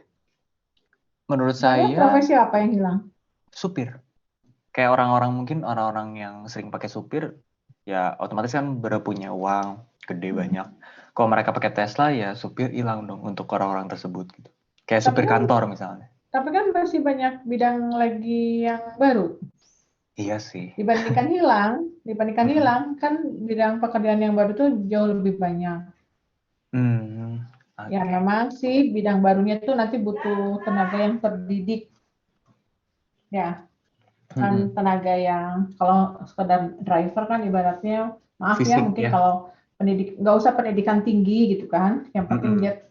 Menurut saya profesi apa yang hilang? Supir. Kayak orang-orang yang sering pakai supir ya otomatis kan punya uang gede banyak. Kalau mereka pakai Tesla ya supir hilang dong untuk orang-orang tersebut gitu. Kayak supir kantor misalnya. Tapi kan masih banyak bidang lagi yang baru. Iya sih. Dibandingkan hilang kan bidang pekerjaan yang baru tuh jauh lebih banyak. Ya memang sih bidang barunya tuh nanti butuh tenaga yang terdidik. Ya. Kan tenaga yang kalau sekedar driver kan ibaratnya fisik, ya mungkin kalau nggak usah pendidikan tinggi gitu kan, yang penting dia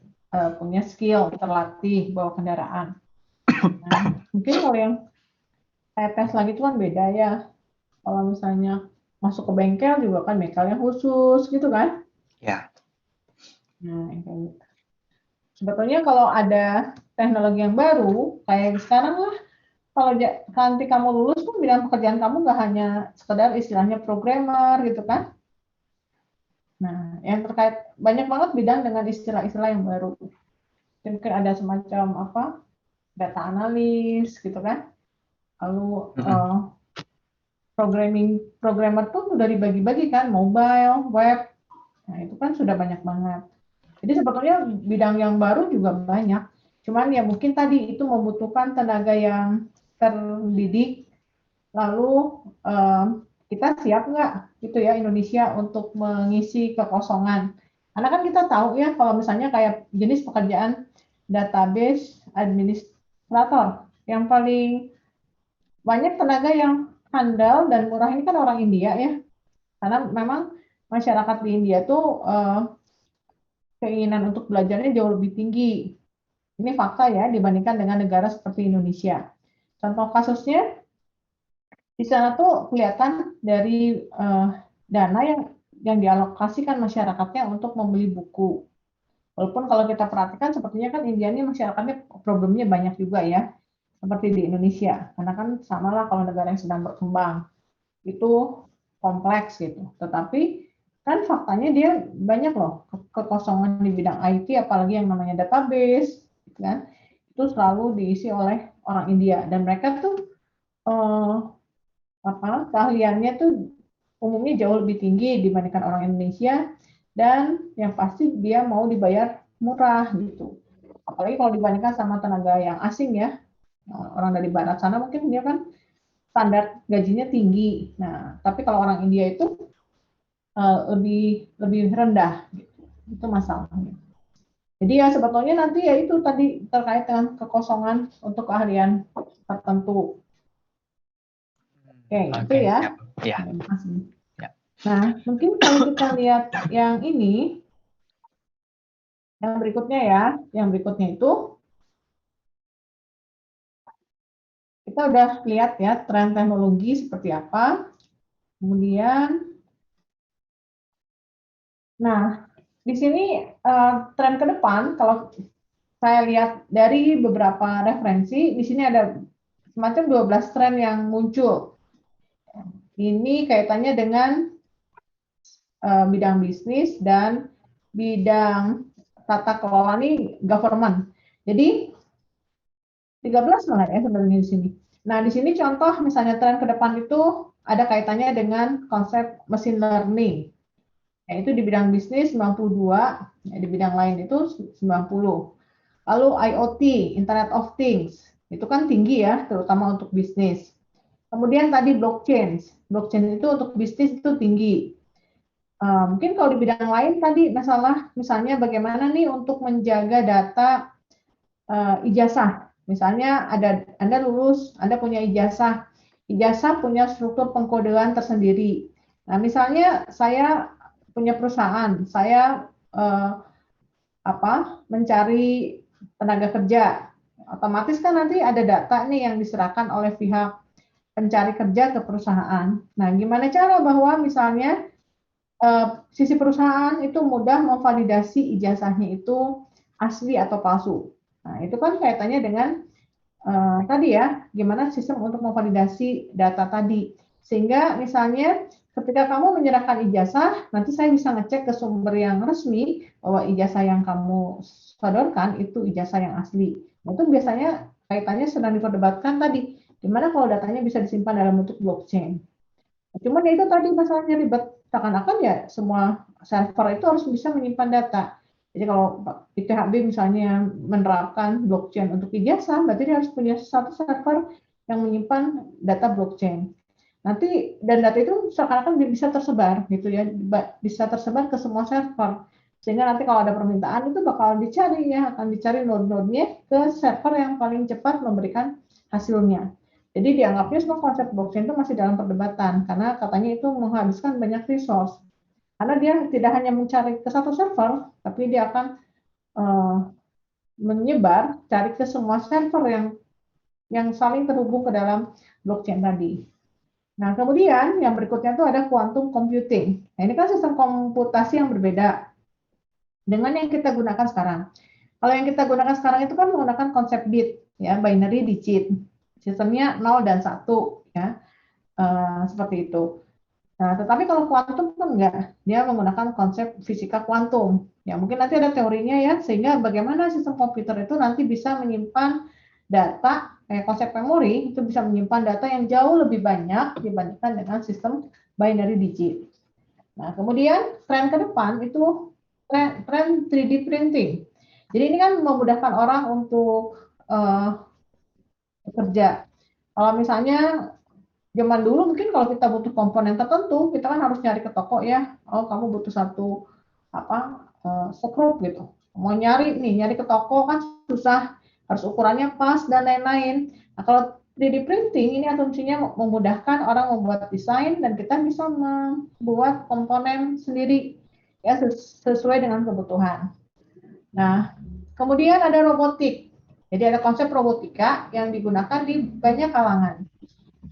punya skill, terlatih bawa kendaraan. Nah, mungkin kalau yang tes lagi itu kan beda ya, kalau misalnya masuk ke bengkel juga kan bengkelnya khusus gitu kan ya. Nah, sebetulnya kalau ada teknologi yang baru, kayak sekarang lah, kalau nanti kamu lulus pun bidang pekerjaan kamu nggak hanya sekedar istilahnya programmer gitu kan. Nah, yang terkait banyak banget bidang dengan istilah-istilah yang baru. Mungkin ada semacam apa, data analis gitu kan. Lalu programmer tuh udah dibagi-bagi kan, mobile, web. Nah, itu kan sudah banyak banget. Jadi sebetulnya bidang yang baru juga banyak. Cuman ya mungkin tadi itu membutuhkan tenaga yang terdidik, lalu kita siap nggak gitu ya Indonesia untuk mengisi kekosongan. Karena kan kita tahu ya kalau misalnya kayak jenis pekerjaan database administrator yang paling banyak tenaga yang handal dan murah ini kan orang India ya. Karena memang masyarakat di India tuh keinginan untuk belajarnya jauh lebih tinggi. Ini fakta ya dibandingkan dengan negara seperti Indonesia. Contoh kasusnya di sana tuh kelihatan dari dana yang dialokasikan masyarakatnya untuk membeli buku. Walaupun kalau kita perhatikan sepertinya kan India ini masyarakatnya problemnya banyak juga ya, seperti di Indonesia. Karena kan samalah kalau negara yang sedang berkembang itu kompleks gitu. Tetapi kan faktanya dia banyak loh kekosongan di bidang IT, apalagi yang namanya database, kan? Itu selalu diisi oleh orang India dan mereka tuh keahliannya tuh umumnya jauh lebih tinggi dibandingkan orang Indonesia dan yang pasti dia mau dibayar murah gitu. Apalagi kalau dibandingkan sama tenaga yang asing ya, orang dari barat sana mungkin dia kan standar gajinya tinggi. Nah, tapi kalau orang India itu lebih rendah gitu. Itu masalahnya. Jadi ya sebetulnya nanti ya itu tadi terkait dengan kekosongan untuk keahlian tertentu. Oke, itu ya. Ya. Terima kasih. Nah, mungkin kalau kita lihat yang ini, yang berikutnya ya, yang berikutnya itu kita udah lihat ya tren teknologi seperti apa. Kemudian, nah di sini tren ke depan kalau saya lihat dari beberapa referensi, di sini ada semacam 12 tren yang muncul. Ini kaitannya dengan bidang bisnis dan bidang tata kelola nih government. Jadi 13 malah ya sebenarnya di sini. Nah, di sini contoh misalnya tren ke depan itu ada kaitannya dengan konsep machine learning. Yaitu di bidang bisnis 92, ya, di bidang lain itu 90. Lalu IoT, Internet of Things, itu kan tinggi ya, terutama untuk bisnis. Kemudian tadi blockchain itu untuk bisnis itu tinggi. Mungkin kalau di bidang lain tadi masalah misalnya bagaimana nih untuk menjaga data ijazah. Misalnya Anda lulus, Anda punya ijazah punya struktur pengkodean tersendiri. Nah, misalnya saya punya perusahaan, saya mencari tenaga kerja, otomatis kan nanti ada data nih yang diserahkan oleh pihak pencari kerja ke perusahaan. Nah, gimana cara bahwa misalnya sisi perusahaan itu mudah memvalidasi ijazahnya itu asli atau palsu. Nah, itu kan kaitannya dengan tadi ya, gimana sistem untuk memvalidasi data tadi. Sehingga misalnya ketika kamu menyerahkan ijazah, nanti saya bisa ngecek ke sumber yang resmi bahwa ijazah yang kamu sodorkan itu ijazah yang asli. Nah, itu biasanya kaitannya sedang diperdebatkan tadi, gimana kalau datanya bisa disimpan dalam bentuk blockchain. Cuman ya itu tadi masalahnya ribet, seakan-akan ya semua server itu harus bisa menyimpan data. Jadi kalau ITHB misalnya menerapkan blockchain untuk ijazah, berarti dia harus punya satu server yang menyimpan data blockchain. Nanti dan data itu seakan-akan bisa tersebar gitu ya, bisa tersebar ke semua server. Sehingga nanti kalau ada permintaan itu bakal dicari ya, akan dicari node-node-nya ke server yang paling cepat memberikan hasilnya. Jadi dianggapnya semua konsep blockchain itu masih dalam perdebatan karena katanya itu menghabiskan banyak resource. Karena dia tidak hanya mencari ke satu server, tapi dia akan menyebar, cari ke semua server yang saling terhubung ke dalam blockchain tadi. Nah, kemudian yang berikutnya itu ada quantum computing. Nah, ini kan sistem komputasi yang berbeda dengan yang kita gunakan sekarang. Kalau yang kita gunakan sekarang itu kan menggunakan konsep bit, ya, binary digit. Sistemnya 0 dan 1, ya, seperti itu. Nah, tetapi kalau kuantum kan enggak, dia menggunakan konsep fisika kuantum. Ya, mungkin nanti ada teorinya ya, sehingga bagaimana sistem komputer itu nanti bisa menyimpan data, konsep memori itu bisa menyimpan data yang jauh lebih banyak dibandingkan dengan sistem binary digit. Nah, kemudian tren ke depan itu tren 3D printing. Jadi ini kan memudahkan orang untuk bekerja. Kalau misalnya zaman dulu mungkin kalau kita butuh komponen tertentu, kita kan harus nyari ke toko ya. Oh, kamu butuh satu skrup gitu. Mau nyari ke toko kan susah, harus ukurannya pas dan lain-lain. Nah, kalau 3D printing ini asumsinya memudahkan orang membuat desain dan kita bisa membuat komponen sendiri ya sesuai dengan kebutuhan. Nah, kemudian ada robotik. Jadi ada konsep robotika yang digunakan di banyak kalangan.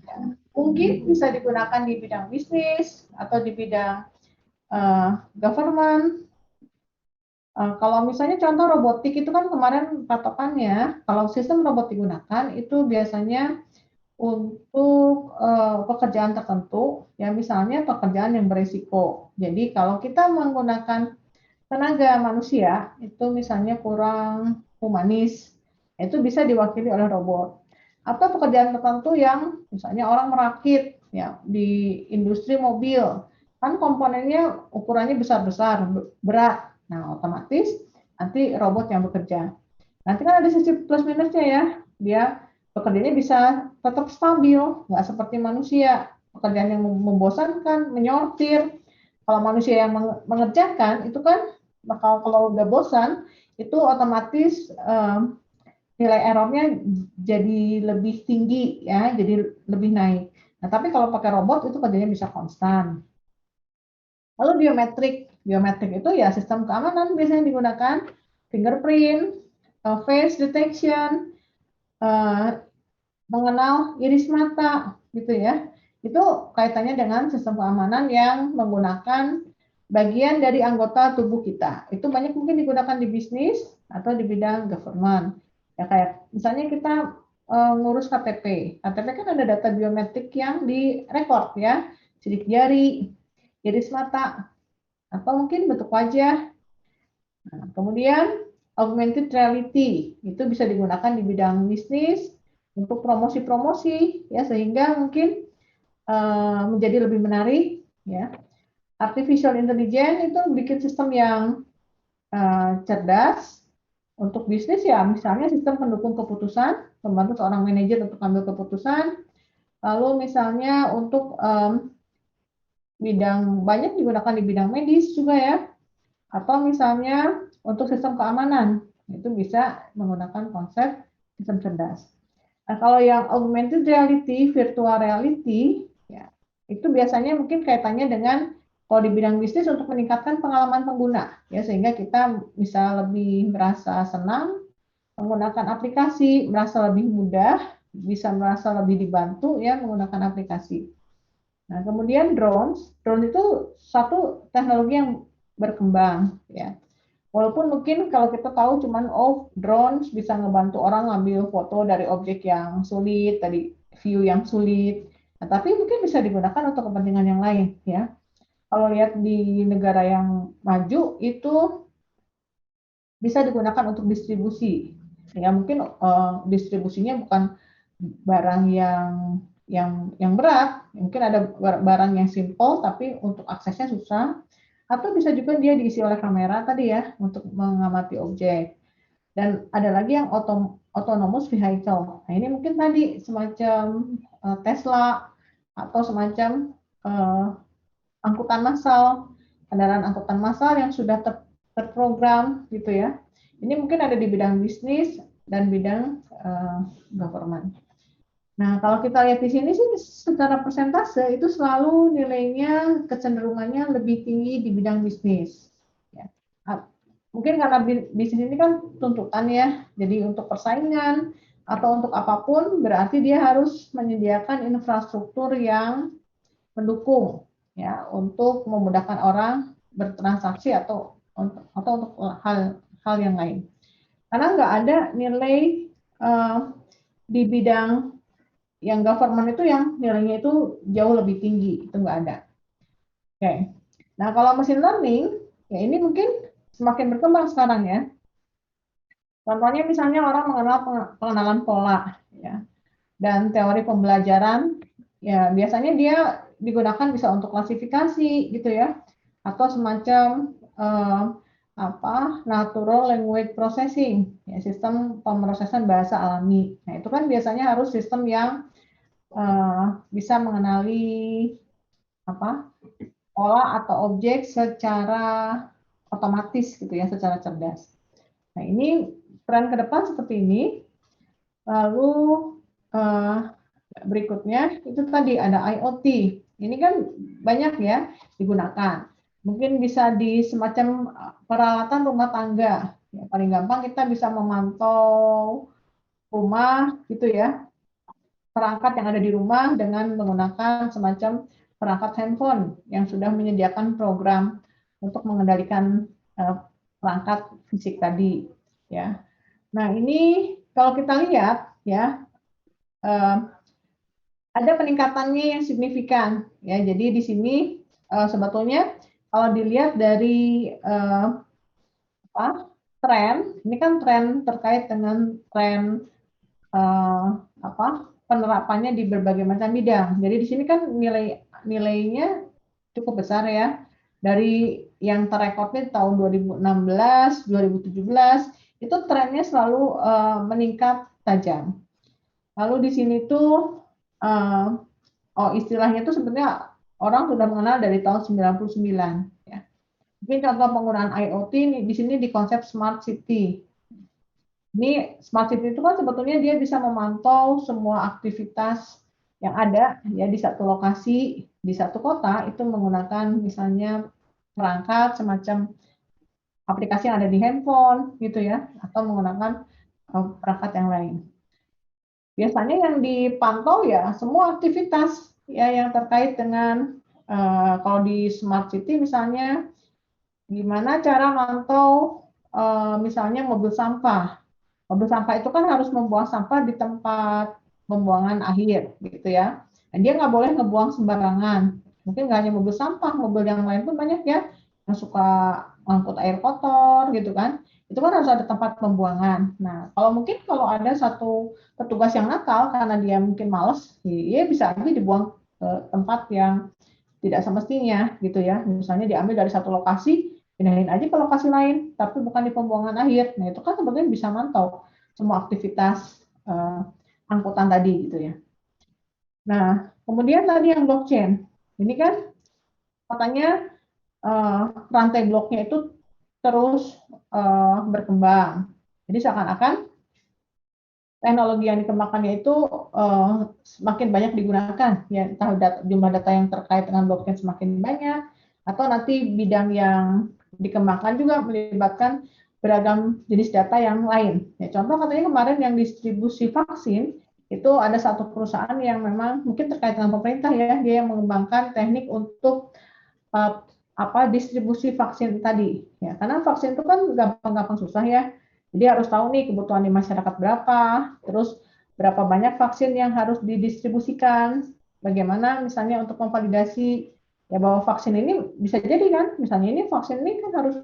Ya, mungkin bisa digunakan di bidang bisnis atau di bidang government. Kalau misalnya contoh robotik itu kan kemarin patokannya, kalau sistem robot digunakan itu biasanya untuk pekerjaan tertentu, ya misalnya pekerjaan yang berisiko. Jadi kalau kita menggunakan tenaga manusia itu misalnya kurang humanis, itu bisa diwakili oleh robot. Atau pekerjaan tertentu yang misalnya orang merakit ya di industri mobil, kan komponennya ukurannya besar-besar, berat. Nah, otomatis nanti robot yang bekerja. Nanti kan ada sisi plus minusnya ya. Dia pekerjaannya bisa tetap stabil, nggak seperti manusia. Pekerjaan yang membosankan, menyortir. Kalau manusia yang mengerjakan itu kan kalau udah bosan itu otomatis nilai errornya jadi lebih tinggi ya, jadi lebih naik. Nah, tapi kalau pakai robot itu kerjanya bisa konstan. Lalu biometrik itu ya sistem keamanan biasanya digunakan fingerprint, face detection, mengenal iris mata gitu ya. Itu kaitannya dengan sistem keamanan yang menggunakan bagian dari anggota tubuh kita. Itu banyak mungkin digunakan di bisnis atau di bidang government. Ya kayak misalnya kita ngurus KTP. KTP kan ada data biometrik yang direkod ya, sidik jari, iris mata, atau mungkin bentuk wajah. Nah, kemudian augmented reality itu bisa digunakan di bidang bisnis untuk promosi-promosi ya sehingga mungkin menjadi lebih menarik ya. Artificial intelligence itu bikin sistem yang cerdas untuk bisnis ya, misalnya sistem pendukung keputusan, membantu seorang manajer untuk ambil keputusan. Lalu misalnya untuk bidang banyak digunakan di bidang medis juga ya, atau misalnya untuk sistem keamanan itu bisa menggunakan konsep sistem cerdas. Nah, kalau yang augmented reality, virtual reality, ya, itu biasanya mungkin kaitannya dengan kalau di bidang bisnis untuk meningkatkan pengalaman pengguna, ya sehingga kita bisa lebih merasa senang menggunakan aplikasi, merasa lebih mudah, bisa merasa lebih dibantu ya menggunakan aplikasi. Nah, kemudian drone itu satu teknologi yang berkembang, ya. Walaupun mungkin kalau kita tahu cuman drones bisa ngebantu orang ngambil foto dari objek yang sulit, tadi view yang sulit. Nah, tapi mungkin bisa digunakan untuk kepentingan yang lain ya. Kalau lihat di negara yang maju itu bisa digunakan untuk distribusi. Ya mungkin distribusinya bukan barang yang berat, mungkin ada barang yang simple tapi untuk aksesnya susah. Atau bisa juga dia diisi oleh kamera tadi ya untuk mengamati objek. Dan ada lagi yang autonomous vehicle. Nah, ini mungkin tadi semacam Tesla atau semacam angkutan massal, kendaraan angkutan massal yang sudah terprogram gitu ya. Ini mungkin ada di bidang bisnis dan bidang government. Nah, kalau kita lihat di sini sih secara persentase itu selalu nilainya kecenderungannya lebih tinggi di bidang bisnis. Ya. Mungkin karena bisnis ini kan tuntutan ya, jadi untuk persaingan atau untuk apapun berarti dia harus menyediakan infrastruktur yang mendukung ya untuk memudahkan orang bertransaksi atau untuk hal yang lain. Karena nggak ada nilai di bidang yang government itu yang nilainya itu jauh lebih tinggi, itu nggak ada. Oke. Nah, kalau machine learning, ya ini mungkin semakin berkembang sekarang ya. Contohnya misalnya orang mengenal pengenalan pola, ya, dan teori pembelajaran, ya biasanya dia digunakan bisa untuk klasifikasi gitu ya, atau semacam natural language processing, ya, sistem pemrosesan bahasa alami. Nah itu kan biasanya harus sistem yang bisa mengenali pola atau objek secara otomatis gitu ya, secara cerdas. Nah ini tren ke depan seperti ini. Lalu berikutnya itu tadi ada IoT. Ini kan banyak ya digunakan. Mungkin bisa di semacam peralatan rumah tangga. Ya, paling gampang kita bisa memantau rumah gitu ya, perangkat yang ada di rumah dengan menggunakan semacam perangkat handphone yang sudah menyediakan program untuk mengendalikan perangkat fisik tadi. Ya. Nah ini kalau kita lihat ya. Ada peningkatannya yang signifikan ya. Jadi di sini sebetulnya kalau dilihat dari tren, ini kan tren terkait dengan tren penerapannya di berbagai macam bidang. Jadi di sini kan nilainya cukup besar ya. Dari yang terrekodnya tahun 2016, 2017 itu trennya selalu meningkat tajam. Lalu di sini tuh istilahnya itu sebenarnya orang sudah mengenal dari tahun 99 ya. Mungkin contoh penggunaan IoT di sini di konsep smart city. Ini smart city itu kan sebetulnya dia bisa memantau semua aktivitas yang ada ya di satu lokasi, di satu kota itu menggunakan misalnya perangkat semacam aplikasi yang ada di handphone gitu ya, atau menggunakan perangkat yang lain. Biasanya yang dipantau ya semua aktivitas ya yang terkait dengan kalau di smart city misalnya gimana cara mantau misalnya mobil sampah. Mobil sampah itu kan harus membuang sampah di tempat pembuangan akhir gitu ya. Dan dia nggak boleh ngebuang sembarangan. Mungkin nggak hanya mobil sampah, mobil yang lain pun banyak ya yang suka ngangkut air kotor gitu kan. Itu kan harus ada tempat pembuangan. Nah, kalau ada satu petugas yang nakal karena dia mungkin males, ya bisa aja dibuang ke tempat yang tidak semestinya gitu ya. Misalnya diambil dari satu lokasi, pindahin aja ke lokasi lain, tapi bukan di pembuangan akhir. Nah, itu kan sebetulnya bisa mantau semua aktivitas angkutan tadi gitu ya. Nah, kemudian tadi yang blockchain. Ini kan katanya rantai bloknya itu terus berkembang. Jadi seakan-akan teknologi yang dikembangkannya itu semakin banyak digunakan. Ya, entah jumlah data yang terkait dengan blockchain semakin banyak, atau nanti bidang yang dikembangkan juga melibatkan beragam jenis data yang lain. Ya, contoh katanya kemarin yang distribusi vaksin, itu ada satu perusahaan yang memang mungkin terkait dengan pemerintah ya, dia yang mengembangkan teknik untuk distribusi vaksin tadi. Ya, karena vaksin itu kan gampang-gampang susah ya. Jadi harus tahu nih kebutuhan di masyarakat berapa, terus berapa banyak vaksin yang harus didistribusikan, bagaimana misalnya untuk memvalidasi ya bahwa vaksin ini bisa jadi kan, misalnya ini vaksin ini kan harus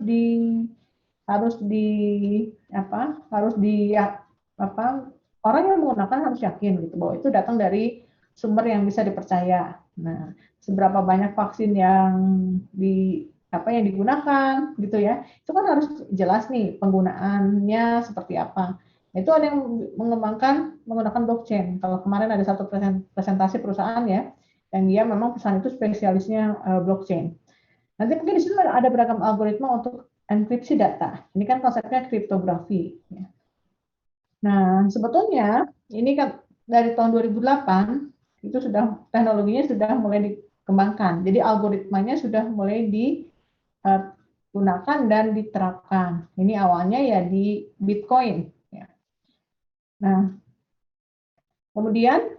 orang yang menggunakan harus yakin gitu bahwa itu datang dari sumber yang bisa dipercaya. Nah, seberapa banyak vaksin yang digunakan gitu ya, itu kan harus jelas nih penggunaannya seperti apa. Itu ada yang menggunakan blockchain. Kalau kemarin ada satu presentasi perusahaan ya, yang dia memang perusahaan itu spesialisnya blockchain. Nanti mungkin di situ ada beragam algoritma untuk enkripsi data. Ini kan konsepnya kriptografi. Ya. Nah, sebetulnya ini kan dari tahun 2008 itu teknologinya sudah mulai dikembangkan. Jadi algoritmanya sudah mulai digunakan dan diterapkan. Ini awalnya ya di Bitcoin. Ya. Nah, kemudian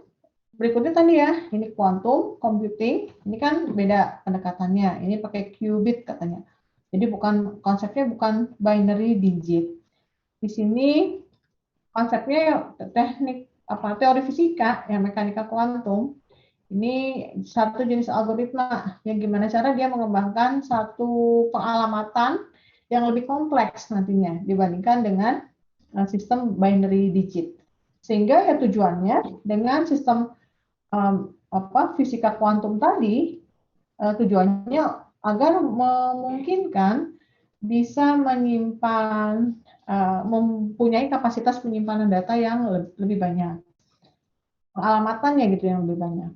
berikutnya tadi ya, ini quantum computing. Ini kan beda pendekatannya. Ini pakai qubit katanya. Jadi konsepnya bukan binary digit. di sini konsepnya teknik teori fisika yang mekanika kuantum. Ini satu jenis algoritma yang gimana cara dia mengembangkan satu pengalamatan yang lebih kompleks nantinya dibandingkan dengan sistem binary digit. Sehingga ya tujuannya dengan sistem fisika kuantum tadi, tujuannya agar memungkinkan bisa menyimpan, mempunyai kapasitas penyimpanan data yang lebih banyak, pengalamannya gitu yang lebih banyak.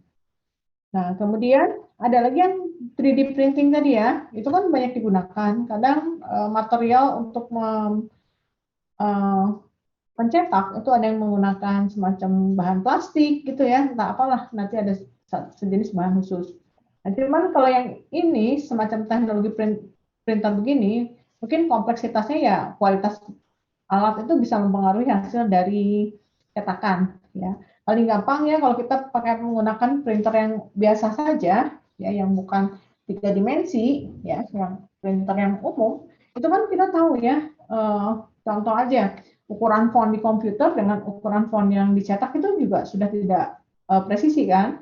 Nah, kemudian ada lagi yang 3D printing tadi ya, itu kan banyak digunakan. Kadang material untuk pencetak itu ada yang menggunakan semacam bahan plastik gitu ya, entah apalah, nanti ada sejenis bahan khusus. Nah, cuman kalau yang ini semacam teknologi printer begini, mungkin kompleksitasnya ya kualitas alat itu bisa mempengaruhi hasil dari cetakan ya. Paling gampang ya kalau kita pakai menggunakan printer yang biasa saja ya, yang bukan 3 dimensi ya, yang printer yang umum, itu kan kita tahu ya, contoh aja ukuran font di komputer dengan ukuran font yang dicetak itu juga sudah tidak presisi kan.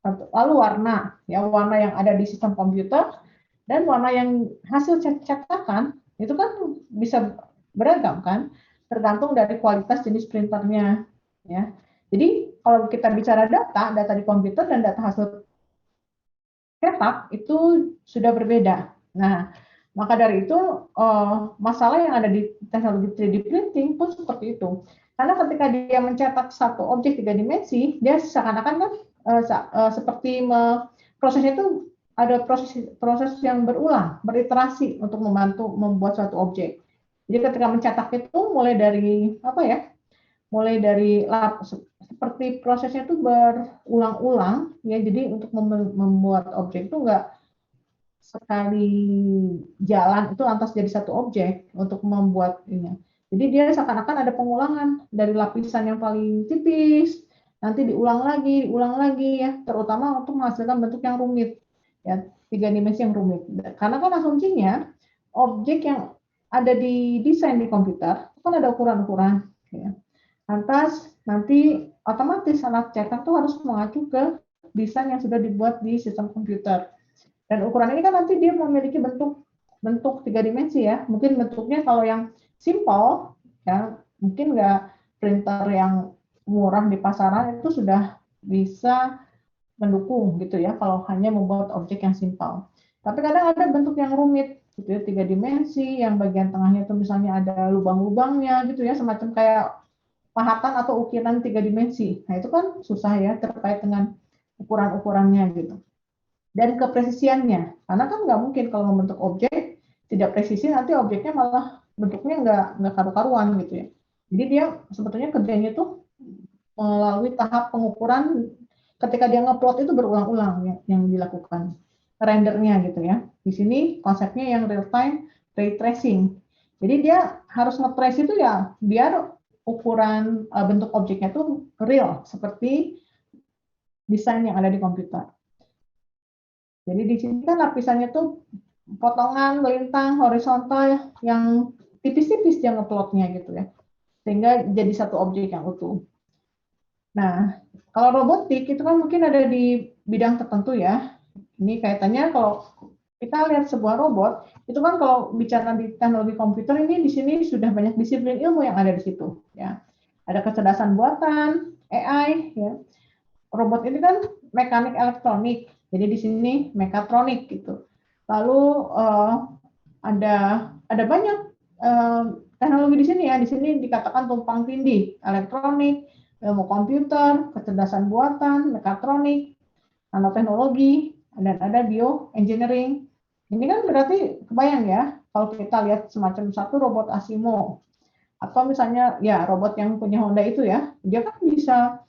Lalu warna yang ada di sistem komputer dan warna yang hasil cetakan itu kan bisa beragam kan, tergantung dari kualitas jenis printernya ya. Jadi kalau kita bicara data di komputer dan data hasil cetak itu sudah berbeda. Nah, maka dari itu masalah yang ada di teknologi 3D printing pun seperti itu. Karena ketika dia mencetak satu objek 3 dimensi, dia seakan-akan kan seperti prosesnya itu ada proses yang berulang, beriterasi untuk membantu membuat suatu objek. Jadi ketika mencetak itu mulai dari mulai dari seperti prosesnya itu berulang-ulang ya. Jadi untuk membuat objek itu enggak sekali jalan itu lantas jadi satu objek untuk membuat ini. Jadi dia seakan-akan ada pengulangan dari lapisan yang paling tipis, nanti diulang lagi ya, terutama untuk menghasilkan bentuk yang rumit ya, 3 dimensi yang rumit. Karena kan asumsinya objek yang ada di desain di komputer itu kan ada ukuran-ukuran ya. Lantas nanti otomatis alat cetak tuh harus mengacu ke desain yang sudah dibuat di sistem komputer. Dan ukuran ini kan nanti dia memiliki bentuk 3 dimensi ya. Mungkin bentuknya kalau yang simple ya, mungkin nggak printer yang murah di pasaran itu sudah bisa mendukung gitu ya kalau hanya membuat objek yang simple. Tapi kadang ada bentuk yang rumit gitu ya, 3 dimensi yang bagian tengahnya itu misalnya ada lubang-lubangnya gitu ya, semacam kayak pahatan atau ukiran 3 dimensi. Nah, itu kan susah ya terkait dengan ukuran-ukurannya gitu. Dan kepresisiannya, karena kan nggak mungkin kalau membentuk objek tidak presisi, nanti objeknya malah bentuknya nggak karu-karuan gitu ya. Jadi dia sebetulnya kerjanya itu melalui tahap pengukuran ketika dia ngeplot itu berulang-ulang yang dilakukan rendernya gitu ya. Di sini konsepnya yang real time ray tracing. Jadi dia harus nge-trace itu ya biar ukuran bentuk objeknya itu real seperti desain yang ada di komputer. Jadi di sini kan lapisannya tuh potongan, melintang, horizontal yang tipis-tipis dia ngeplotnya gitu ya. Sehingga jadi satu objek yang utuh. Nah, kalau robotik itu kan mungkin ada di bidang tertentu ya. Ini kaitannya kalau kita lihat sebuah robot, itu kan kalau bicara di teknologi komputer ini di sini sudah banyak disiplin ilmu yang ada di situ ya. Ada kecerdasan buatan, AI ya. Robot ini kan mekanik elektronik. Jadi di sini mekatronik gitu. Lalu ada banyak teknologi di sini ya. Di sini dikatakan tumpang tindih, elektronik, ilmu komputer, kecerdasan buatan, mekatronik, nanoteknologi, dan ada bioengineering. Ini kan berarti kebayang ya, kalau kita lihat semacam satu robot Asimo, atau misalnya ya robot yang punya Honda itu ya, dia kan bisa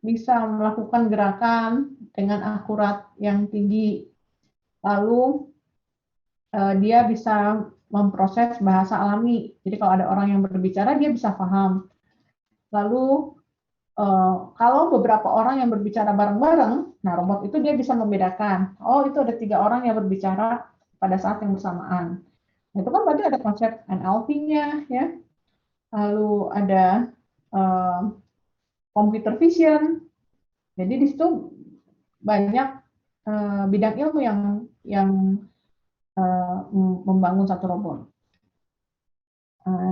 bisa melakukan gerakan dengan akurat yang tinggi. Lalu dia bisa memproses bahasa alami. Jadi kalau ada orang yang berbicara, dia bisa paham. Lalu kalau beberapa orang yang berbicara bareng-bareng, nah robot itu dia bisa membedakan. Oh, itu ada 3 orang yang berbicara pada saat yang bersamaan. Nah, itu kan berarti ada konsep NLP-nya, ya. Lalu ada computer vision. Jadi di situ banyak bidang ilmu yang membangun satu robot.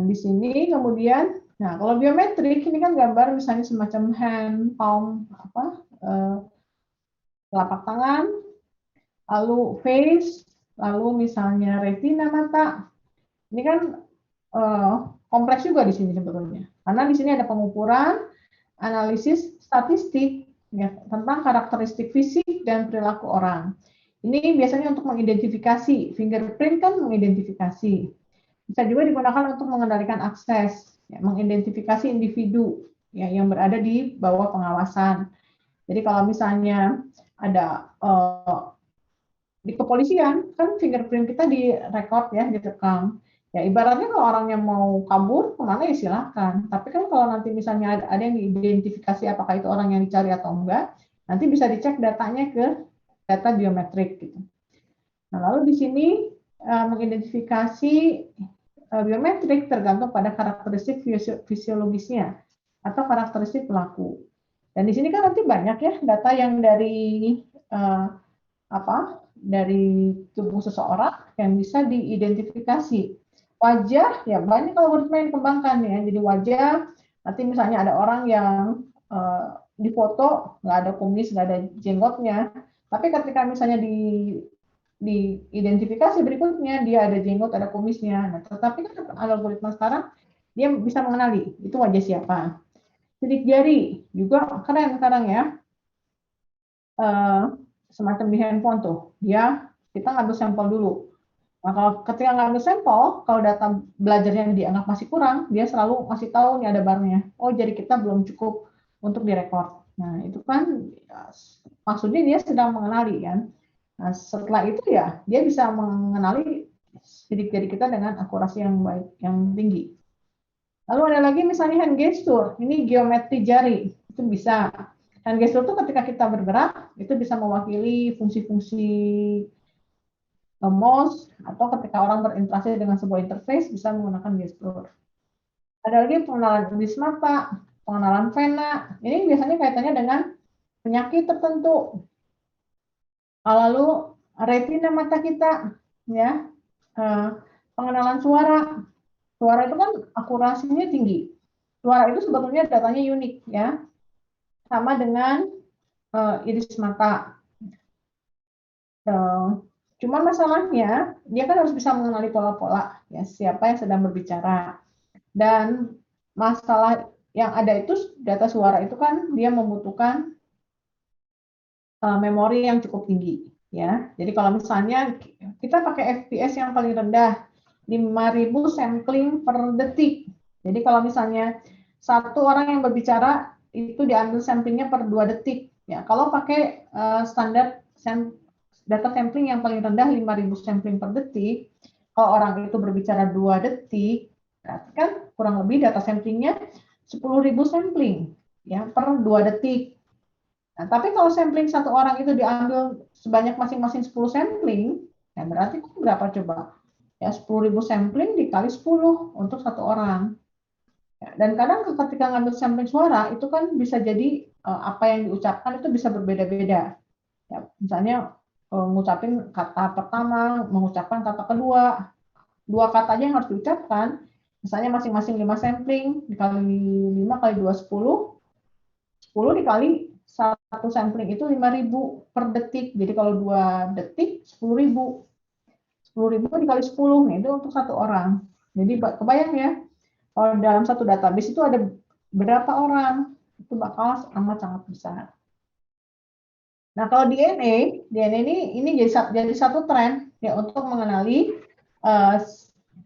Di sini kemudian, nah kalau biometrik ini kan gambar misalnya semacam hand, palm, telapak tangan, lalu face, lalu misalnya retina mata. Ini kan kompleks juga di sini sebetulnya, karena di sini ada pengukuran, analisis statistik ya, tentang karakteristik fisik dan perilaku orang. Ini biasanya untuk mengidentifikasi, fingerprint kan mengidentifikasi. Bisa juga digunakan untuk mengendalikan akses, ya, mengidentifikasi individu ya, yang berada di bawah pengawasan. Jadi kalau misalnya ada di kepolisian, kan fingerprint kita direkod ya, direkam. Ya ibaratnya kalau orangnya mau kabur, kemana ya silahkan. Tapi kan kalau nanti misalnya ada yang diidentifikasi apakah itu orang yang dicari atau enggak, nanti bisa dicek datanya ke data biometrik. Gitu. Nah lalu di sini mengidentifikasi biometrik tergantung pada karakteristik fisiologisnya atau karakteristik pelaku. Dan di sini kan nanti banyak ya data yang dari dari tubuh seseorang yang bisa diidentifikasi. Wajah ya banyak algoritma yang dikembangkan ya. Jadi wajah nanti misalnya ada orang yang di foto nggak ada kumis, nggak ada jenggotnya, tapi ketika misalnya diidentifikasi berikutnya dia ada jenggot, ada kumisnya. Nah, tetapi kan algoritma sekarang dia bisa mengenali itu wajah siapa. Sidik jari juga keren sekarang ya. Semacam di handphone tuh, kita ngambil sampel dulu. Nah, kalau ketika ngambil sampel, kalau data belajarnya dianggap masih kurang, dia selalu masih tahu nih ada barnya. Oh, jadi kita belum cukup untuk direkord. Nah, itu kan maksudnya dia sedang mengenali kan. Nah, setelah itu ya dia bisa mengenali sidik jari kita dengan akurasi yang baik, yang tinggi. Lalu ada lagi misalnya hand gesture, ini geometri jari, itu bisa. Hand gesture itu ketika kita bergerak, itu bisa mewakili fungsi-fungsi mouse, atau ketika orang berinteraksi dengan sebuah interface, bisa menggunakan gesture. Ada lagi pengenalan indis mata, pengenalan vena, ini biasanya kaitannya dengan penyakit tertentu. Lalu retina mata kita, ya, pengenalan suara. Suara itu kan akurasinya tinggi. Suara itu sebetulnya datanya unik, ya, sama dengan iris mata. Cuma masalahnya dia kan harus bisa mengenali pola-pola, ya, siapa yang sedang berbicara. Dan masalah yang ada itu data suara itu kan dia membutuhkan memori yang cukup tinggi, ya. Jadi kalau misalnya kita pakai FPS yang paling rendah 5.000 sampling per detik. Jadi kalau misalnya satu orang yang berbicara itu diambil samplingnya per 2 detik. Ya, kalau pakai standar data sampling yang paling rendah 5.000 sampling per detik, kalau orang itu berbicara 2 detik, berarti kan kurang lebih data samplingnya 10.000 sampling ya per 2 detik. Nah, tapi kalau sampling satu orang itu diambil sebanyak masing-masing 10 sampling, ya berarti berapa coba? Ya 10.000 sampling dikali 10 untuk satu orang. Ya, dan kadang ketika ngambil sampling suara itu kan bisa jadi apa yang diucapkan itu bisa berbeda-beda. Ya, misalnya mengucapkan kata pertama, mengucapkan kata kedua, 2 kata aja yang harus diucapkan. Misalnya masing-masing 5 sampling dikali 5 kali 2 10, 10 dikali satu sampling itu 5.000 per detik. Jadi kalau 2 detik 10.000. 10.000 dikali 10, nih, itu untuk satu orang. Jadi kebayang ya, kalau dalam satu database itu ada berapa orang, itu bakal amat sangat besar. Nah kalau DNA ini jadi satu tren ya untuk mengenali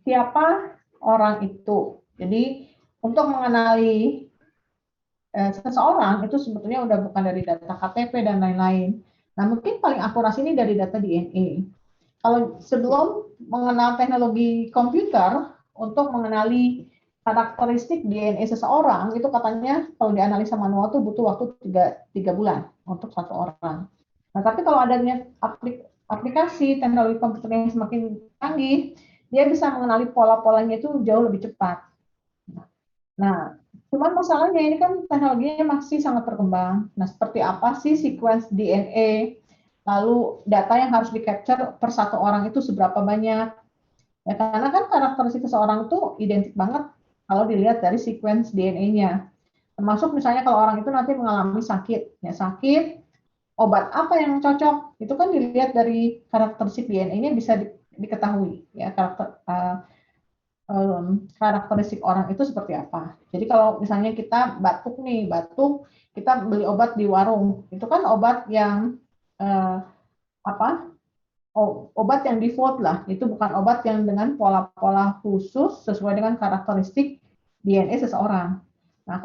siapa orang itu. Jadi untuk mengenali seseorang itu sebetulnya udah bukan dari data KTP dan lain-lain. Nah mungkin paling akurasi ini dari data DNA. Kalau sebelum mengenal teknologi komputer untuk mengenali karakteristik DNA seseorang, itu katanya kalau dianalisa manual itu butuh waktu 3 bulan untuk satu orang. Nah, tapi kalau adanya aplikasi teknologi komputer yang semakin canggih, dia bisa mengenali pola-polanya itu jauh lebih cepat. Nah, cuman masalahnya ini kan teknologinya masih sangat berkembang. Nah, seperti apa sih sequence DNA? Lalu data yang harus di-capture per satu orang itu seberapa banyak? Ya, karena kan karakteristik seseorang itu identik banget kalau dilihat dari sequence DNA-nya. Termasuk misalnya kalau orang itu nanti mengalami sakit, ya sakit, obat apa yang cocok, itu kan dilihat dari karakteristik DNA-nya bisa diketahui, ya karakteristik orang itu seperti apa. Jadi kalau misalnya kita batuk nih, kita beli obat di warung, itu kan obat yang obat yang default lah, itu bukan obat yang dengan pola-pola khusus sesuai dengan karakteristik DNA seseorang. Nah,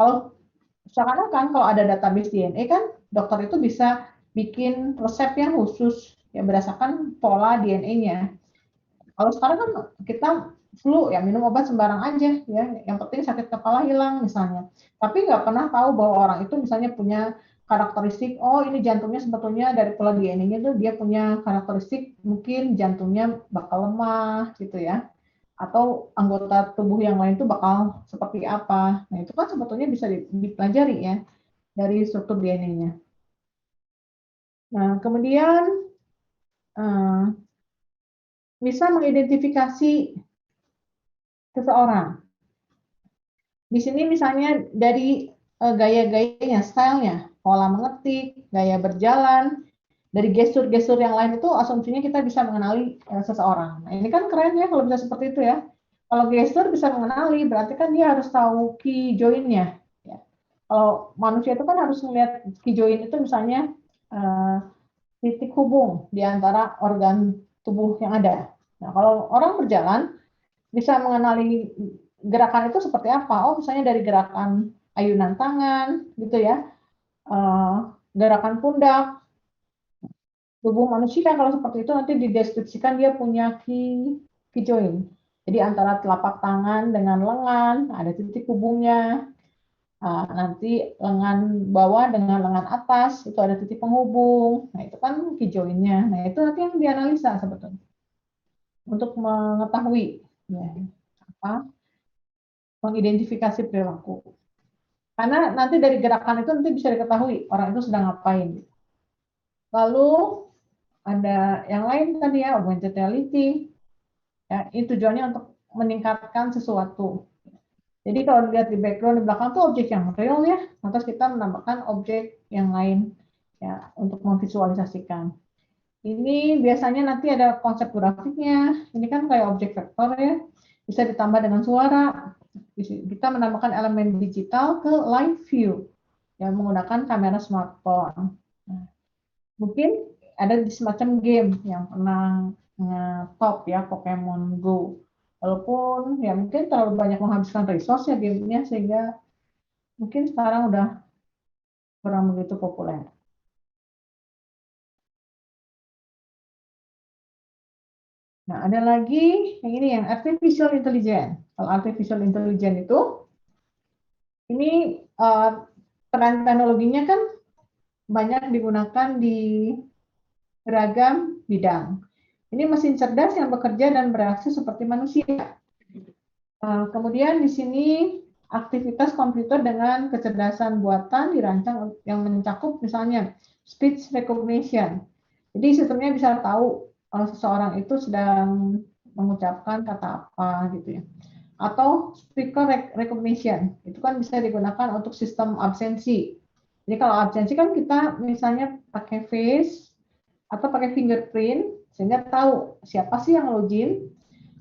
seakan-akan kalau ada database DNA kan dokter itu bisa bikin resep yang khusus ya berdasarkan pola DNA-nya. Kalau sekarang kan kita flu ya minum obat sembarang aja ya, yang penting sakit kepala hilang misalnya. Tapi nggak pernah tahu bahwa orang itu misalnya punya karakteristik, oh ini jantungnya sebetulnya dari pola DNA-nya tuh dia punya karakteristik mungkin jantungnya bakal lemah gitu ya, atau anggota tubuh yang lain tuh bakal seperti apa. Nah itu kan sebetulnya bisa dipelajari ya dari struktur DNA-nya. Nah kemudian bisa mengidentifikasi seseorang. Di sini misalnya dari gaya-gayanya, stylenya, pola mengetik, gaya berjalan, dari gestur-gestur yang lain itu asumsinya kita bisa mengenali seseorang. Nah, ini kan keren ya kalau bisa seperti itu ya. Kalau gestur bisa mengenali, berarti kan dia harus tahu key join-nya. Ya. Kalau manusia itu kan harus melihat key join itu misalnya titik hubung di antara organ tubuh yang ada. Nah, kalau orang berjalan bisa mengenali gerakan itu seperti apa. Oh, misalnya dari gerakan ayunan tangan, gitu ya, gerakan pundak, tubuh manusia kalau seperti itu nanti dideskripsikan dia punya key joint. Jadi antara telapak tangan dengan lengan ada titik hubungnya. Nanti lengan bawah dengan lengan atas itu ada titik penghubung. Nah itu kan key joint-nya. Nah itu nanti yang dianalisa sebetulnya untuk mengetahui ya, mengidentifikasi perilaku. Karena nanti dari gerakan itu nanti bisa diketahui orang itu sedang ngapain. Lalu ada yang lain tadi ya, augmented reality. Ya, ini tujuannya untuk meningkatkan sesuatu. Jadi kalau dilihat di background di belakang tuh objek yang real ya, lantas kita menambahkan objek yang lain ya untuk memvisualisasikan. Ini biasanya nanti ada konsep grafiknya. Ini kan kayak objek vektor ya, bisa ditambah dengan suara. Kita menambahkan elemen digital ke live view yang menggunakan kamera smartphone. Nah, mungkin ada di semacam game yang pernah top ya, Pokemon Go. Walaupun ya mungkin terlalu banyak menghabiskan resource ya gamenya sehingga mungkin sekarang udah kurang begitu populer. Nah, ada lagi yang ini yang artificial intelligence. Kalau artificial intelligence itu ini peran teknologinya kan banyak digunakan di beragam bidang. Ini mesin cerdas yang bekerja dan bereaksi seperti manusia. Kemudian di sini aktivitas komputer dengan kecerdasan buatan dirancang yang mencakup misalnya speech recognition. Jadi sistemnya bisa tahu kalau seseorang itu sedang mengucapkan kata apa gitu ya. Atau speaker recognition, itu kan bisa digunakan untuk sistem absensi. Jadi kalau absensi kan kita misalnya pakai face atau pakai fingerprint sehingga tahu siapa sih yang login.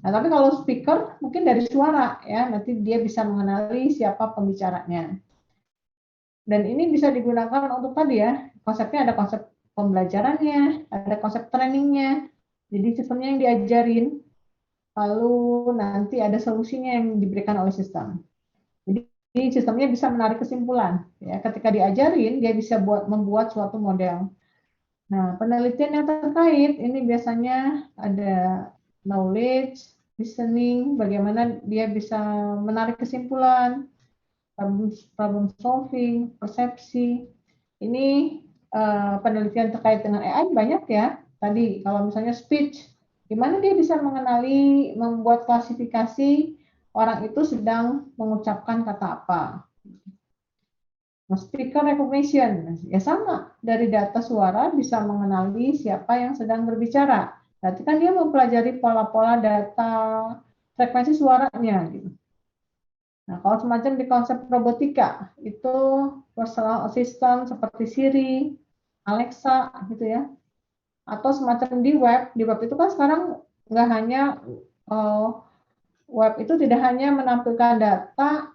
Nah, tapi kalau speaker mungkin dari suara ya, nanti dia bisa mengenali siapa pembicaranya. Dan ini bisa digunakan untuk tadi ya, konsepnya ada konsep pembelajarannya, ada konsep trainingnya. Jadi sistemnya yang diajarin, lalu nanti ada solusinya yang diberikan oleh sistem. Jadi sistemnya bisa menarik kesimpulan. Ya, ketika diajarin, dia bisa membuat suatu model. Nah, penelitian yang terkait ini biasanya ada knowledge, listening, bagaimana dia bisa menarik kesimpulan, problem solving, persepsi. Ini penelitian terkait dengan AI banyak ya. Tadi kalau misalnya speech, Gimana dia bisa mengenali, membuat klasifikasi orang itu sedang mengucapkan kata apa. Speaker recognition, ya sama, dari data suara bisa mengenali siapa yang sedang berbicara. Berarti kan dia mempelajari pola-pola data frekuensi suaranya. Gitu. Nah, kalau semacam di konsep robotika, itu personal assistant seperti Siri, Alexa, gitu ya. Atau semacam di web itu kan sekarang nggak hanya, web itu tidak hanya menampilkan data,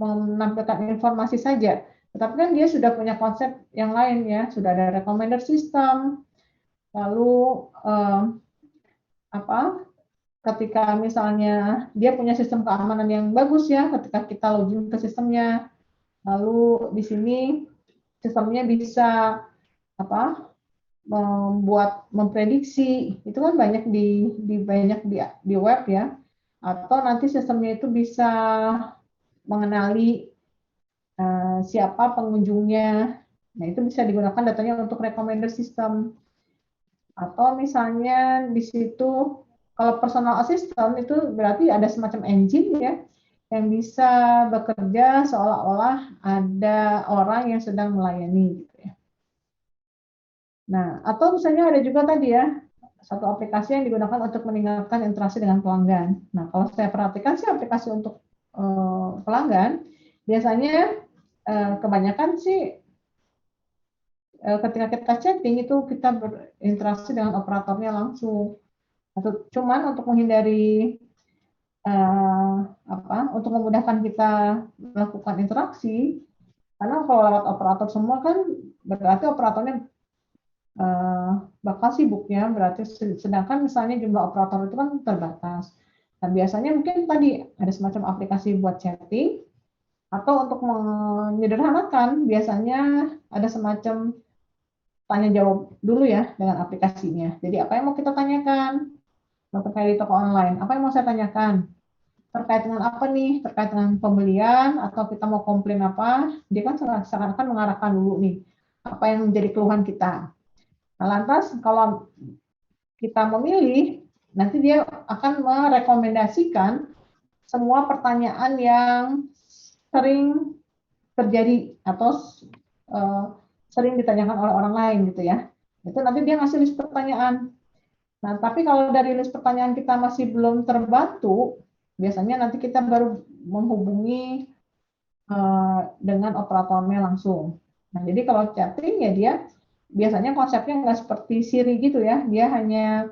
menampilkan informasi saja, tetapi kan dia sudah punya konsep yang lain ya, sudah ada recommender system, lalu ketika misalnya dia punya sistem keamanan yang bagus ya, ketika kita login ke sistemnya, lalu di sini sistemnya bisa memprediksi, itu kan banyak di web ya, atau nanti sistemnya itu bisa mengenali siapa pengunjungnya. Nah, itu bisa digunakan datanya untuk recommender system. Atau misalnya di situ, kalau personal assistant itu berarti ada semacam engine ya, yang bisa bekerja seolah-olah ada orang yang sedang melayani. Gitu ya. Nah, atau misalnya ada juga tadi ya, satu aplikasi yang digunakan untuk meningkatkan interaksi dengan pelanggan. Nah, kalau saya perhatikan sih aplikasi untuk pelanggan, biasanya kebanyakan sih ketika kita chatting itu kita berinteraksi dengan operatornya langsung. Cuman untuk menghindari untuk memudahkan kita melakukan interaksi, karena kalau lewat operator semua kan berarti operatornya bakal sibuknya, berarti sedangkan misalnya jumlah operator itu kan terbatas. Dan biasanya mungkin tadi ada semacam aplikasi buat chatting, atau untuk menyederhanakan biasanya ada semacam tanya jawab dulu ya dengan aplikasinya. Jadi apa yang mau kita tanyakan terkait di toko online? Apa yang mau saya tanyakan? Terkait dengan apa nih? Terkait dengan pembelian atau kita mau komplain apa? Dia kan seakan-akan mengarahkan dulu nih apa yang menjadi keluhan kita. Nah, lantas kalau kita memilih, nanti dia akan merekomendasikan semua pertanyaan yang sering terjadi atau sering ditanyakan oleh orang lain gitu ya. Itu nanti dia ngasih list pertanyaan. Nah, tapi kalau dari list pertanyaan kita masih belum terbantu, biasanya nanti kita baru menghubungi dengan operatornya langsung. Nah, jadi kalau chatting ya dia biasanya konsepnya nggak seperti Siri gitu ya, dia hanya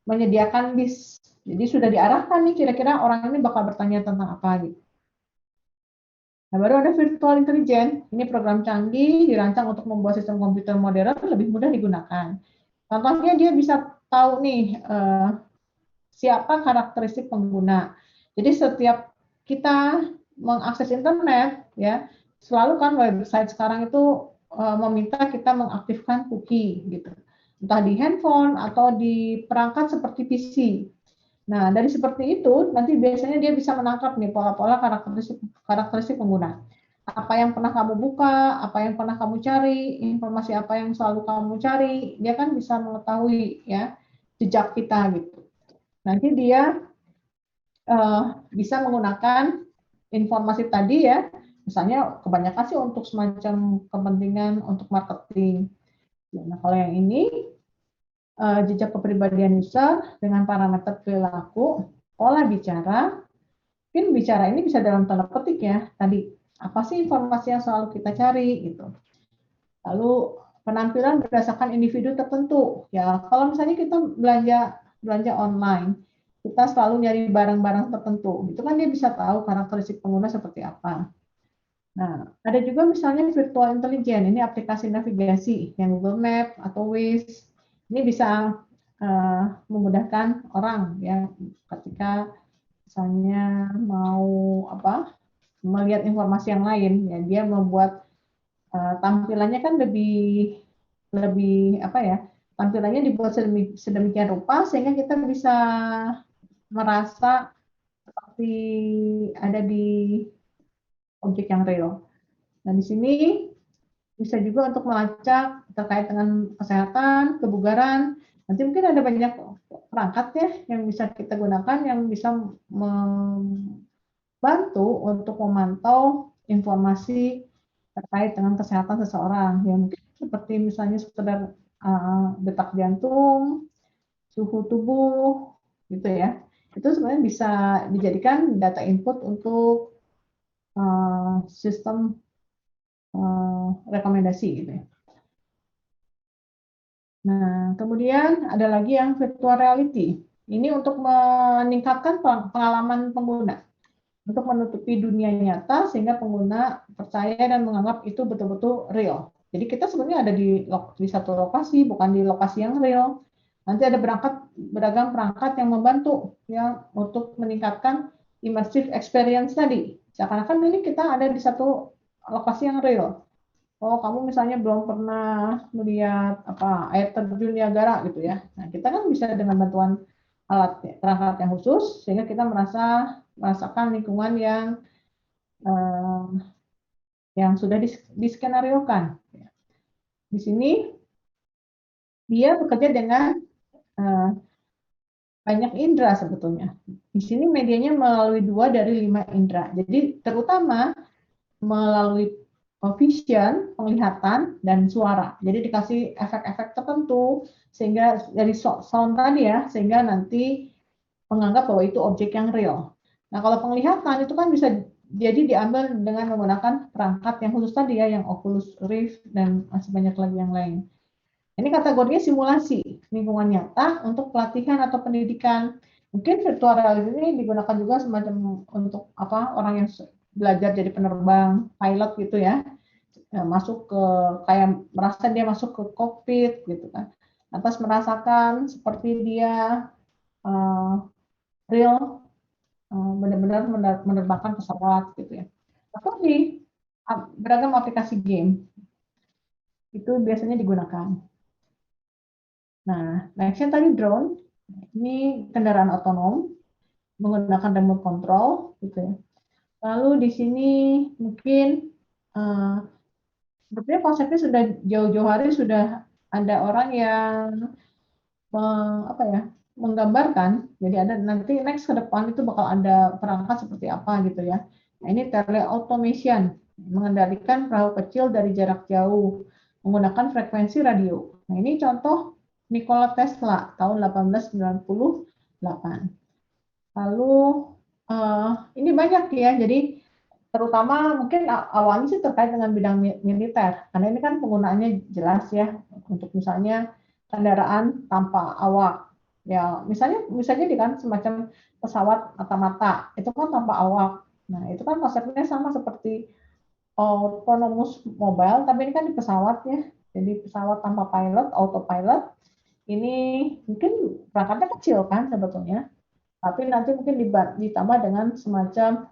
menyediakan list. Jadi sudah diarahkan nih kira-kira orang ini bakal bertanya tentang apa gitu. Nah, baru ada virtual intelligence. Ini program canggih dirancang untuk membuat sistem komputer modern lebih mudah digunakan. Contohnya dia bisa tahu nih siapa karakteristik pengguna. Jadi setiap kita mengakses internet ya, selalu kan website sekarang itu meminta kita mengaktifkan cookie gitu. Entah di handphone atau di perangkat seperti PC. Nah, dari seperti itu, nanti biasanya dia bisa menangkap nih pola-pola karakteristik pengguna. Apa yang pernah kamu buka, apa yang pernah kamu cari, informasi apa yang selalu kamu cari, dia kan bisa mengetahui ya jejak kita gitu. Nanti dia bisa menggunakan informasi tadi ya, misalnya kebanyakan sih untuk semacam kepentingan untuk marketing. Nah, kalau yang ini jejak kepribadian user dengan parameter perilaku, pola bicara. Mungkin bicara ini bisa dalam tanda petik ya. Tadi apa sih informasi yang selalu kita cari gitu. Lalu penampilan berdasarkan individu tertentu. Ya, kalau misalnya kita belanja online, kita selalu nyari barang-barang tertentu. Itu kan dia bisa tahu karakteristik pengguna seperti apa. Nah, ada juga misalnya virtual intelligence. Ini aplikasi navigasi yang Google Map atau Waze. Ini bisa memudahkan orang ya ketika misalnya mau melihat informasi yang lain ya, dia membuat tampilannya kan lebih tampilannya dibuat sedemikian rupa sehingga kita bisa merasa seperti ada di objek yang real. Nah, di sini bisa juga untuk melacak terkait dengan kesehatan, kebugaran. Nanti mungkin ada banyak perangkat ya yang bisa kita gunakan yang bisa membantu untuk memantau informasi terkait dengan kesehatan seseorang. Ya mungkin seperti misalnya sekedar detak jantung, suhu tubuh, gitu ya. Itu sebenarnya bisa dijadikan data input untuk sistem rekomendasi gitu ya. Nah, kemudian ada lagi yang virtual reality. Ini untuk meningkatkan pengalaman pengguna, untuk menutupi dunia nyata sehingga pengguna percaya dan menganggap itu betul-betul real. Jadi kita sebenarnya ada di satu lokasi, bukan di lokasi yang real. Nanti ada beragam perangkat yang membantu ya untuk meningkatkan immersive experience tadi. Seakan-akan ini kita ada di satu lokasi yang real. Oh, kamu misalnya belum pernah melihat air terjun Niagara gitu ya. Nah, kita kan bisa dengan bantuan alat perangkat yang khusus sehingga kita merasakan lingkungan yang sudah diskenariokan. Di sini dia bekerja dengan banyak indera sebetulnya. Di sini medianya melalui 2 dari 5 indera. Jadi terutama melalui vision, penglihatan, dan suara. Jadi dikasih efek-efek tertentu sehingga dari sound tadi ya, sehingga nanti menganggap bahwa itu objek yang real. Nah, kalau penglihatan itu kan bisa jadi diambil dengan menggunakan perangkat yang khusus tadi ya, yang Oculus Rift dan masih banyak lagi yang lain. Ini kategorinya simulasi lingkungan nyata untuk pelatihan atau pendidikan. Mungkin virtual reality ini digunakan juga semacam untuk orang yang belajar jadi penerbang, pilot gitu ya, masuk ke kayak merasa dia masuk ke kokpit gitu kan, atas merasakan seperti dia real benar-benar menerbangkan pesawat gitu ya. Atau di beragam aplikasi game itu biasanya digunakan. Nah, nextnya tadi drone, ini kendaraan otonom menggunakan remote control gitu ya. Lalu di sini mungkin sebetulnya konsepnya sudah jauh-jauh hari sudah ada orang yang menggambarkan. Jadi ada nanti next ke depan itu bakal ada perangkat seperti apa gitu ya. Nah, ini teleautomation, mengendalikan perahu kecil dari jarak jauh menggunakan frekuensi radio. Nah, ini contoh Nikola Tesla tahun 1898. Lalu ini banyak ya, jadi terutama mungkin awalnya sih terkait dengan bidang militer, karena ini kan penggunaannya jelas ya, untuk misalnya kendaraan tanpa awak. Ya, misalnya jadi kan semacam pesawat mata-mata, itu kan tanpa awak. Nah, itu kan konsepnya sama seperti autonomous mobile, tapi ini kan di pesawat ya. Jadi pesawat tanpa pilot, autopilot. Ini mungkin perangkatnya kecil kan sebetulnya, tapi nanti mungkin ditambah dengan semacam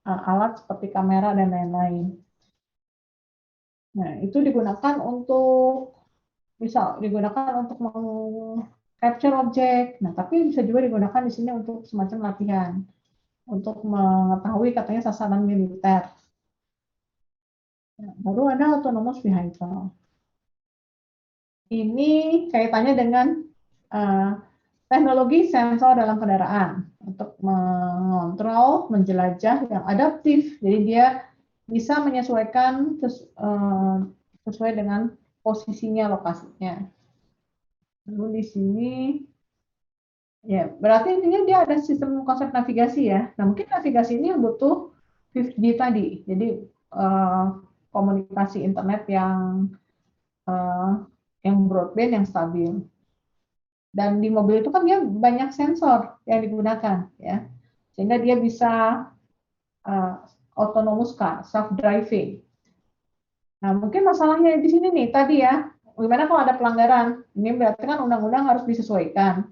alat seperti kamera dan lain-lain. Nah, itu digunakan untuk capture objek. Nah, tapi bisa juga digunakan di sini untuk semacam latihan, untuk mengetahui katanya sasaran militer. Nah, baru ada autonomous vehicle. Ini kaitannya dengan teknologi sensor dalam kendaraan untuk mengontrol, menjelajah yang adaptif. Jadi dia bisa menyesuaikan sesuai dengan posisinya, lokasinya. Lalu di sini, ya berarti intinya dia ada sistem konsep navigasi ya. Nah mungkin navigasi ini yang butuh 5G tadi. Jadi komunikasi internet yang broadband yang stabil. Dan di mobil itu kan dia banyak sensor yang digunakan ya, sehingga dia bisa autonomous car, self driving. Nah mungkin masalahnya di sini nih tadi ya, gimana kalau ada pelanggaran? Ini berarti kan undang-undang harus disesuaikan.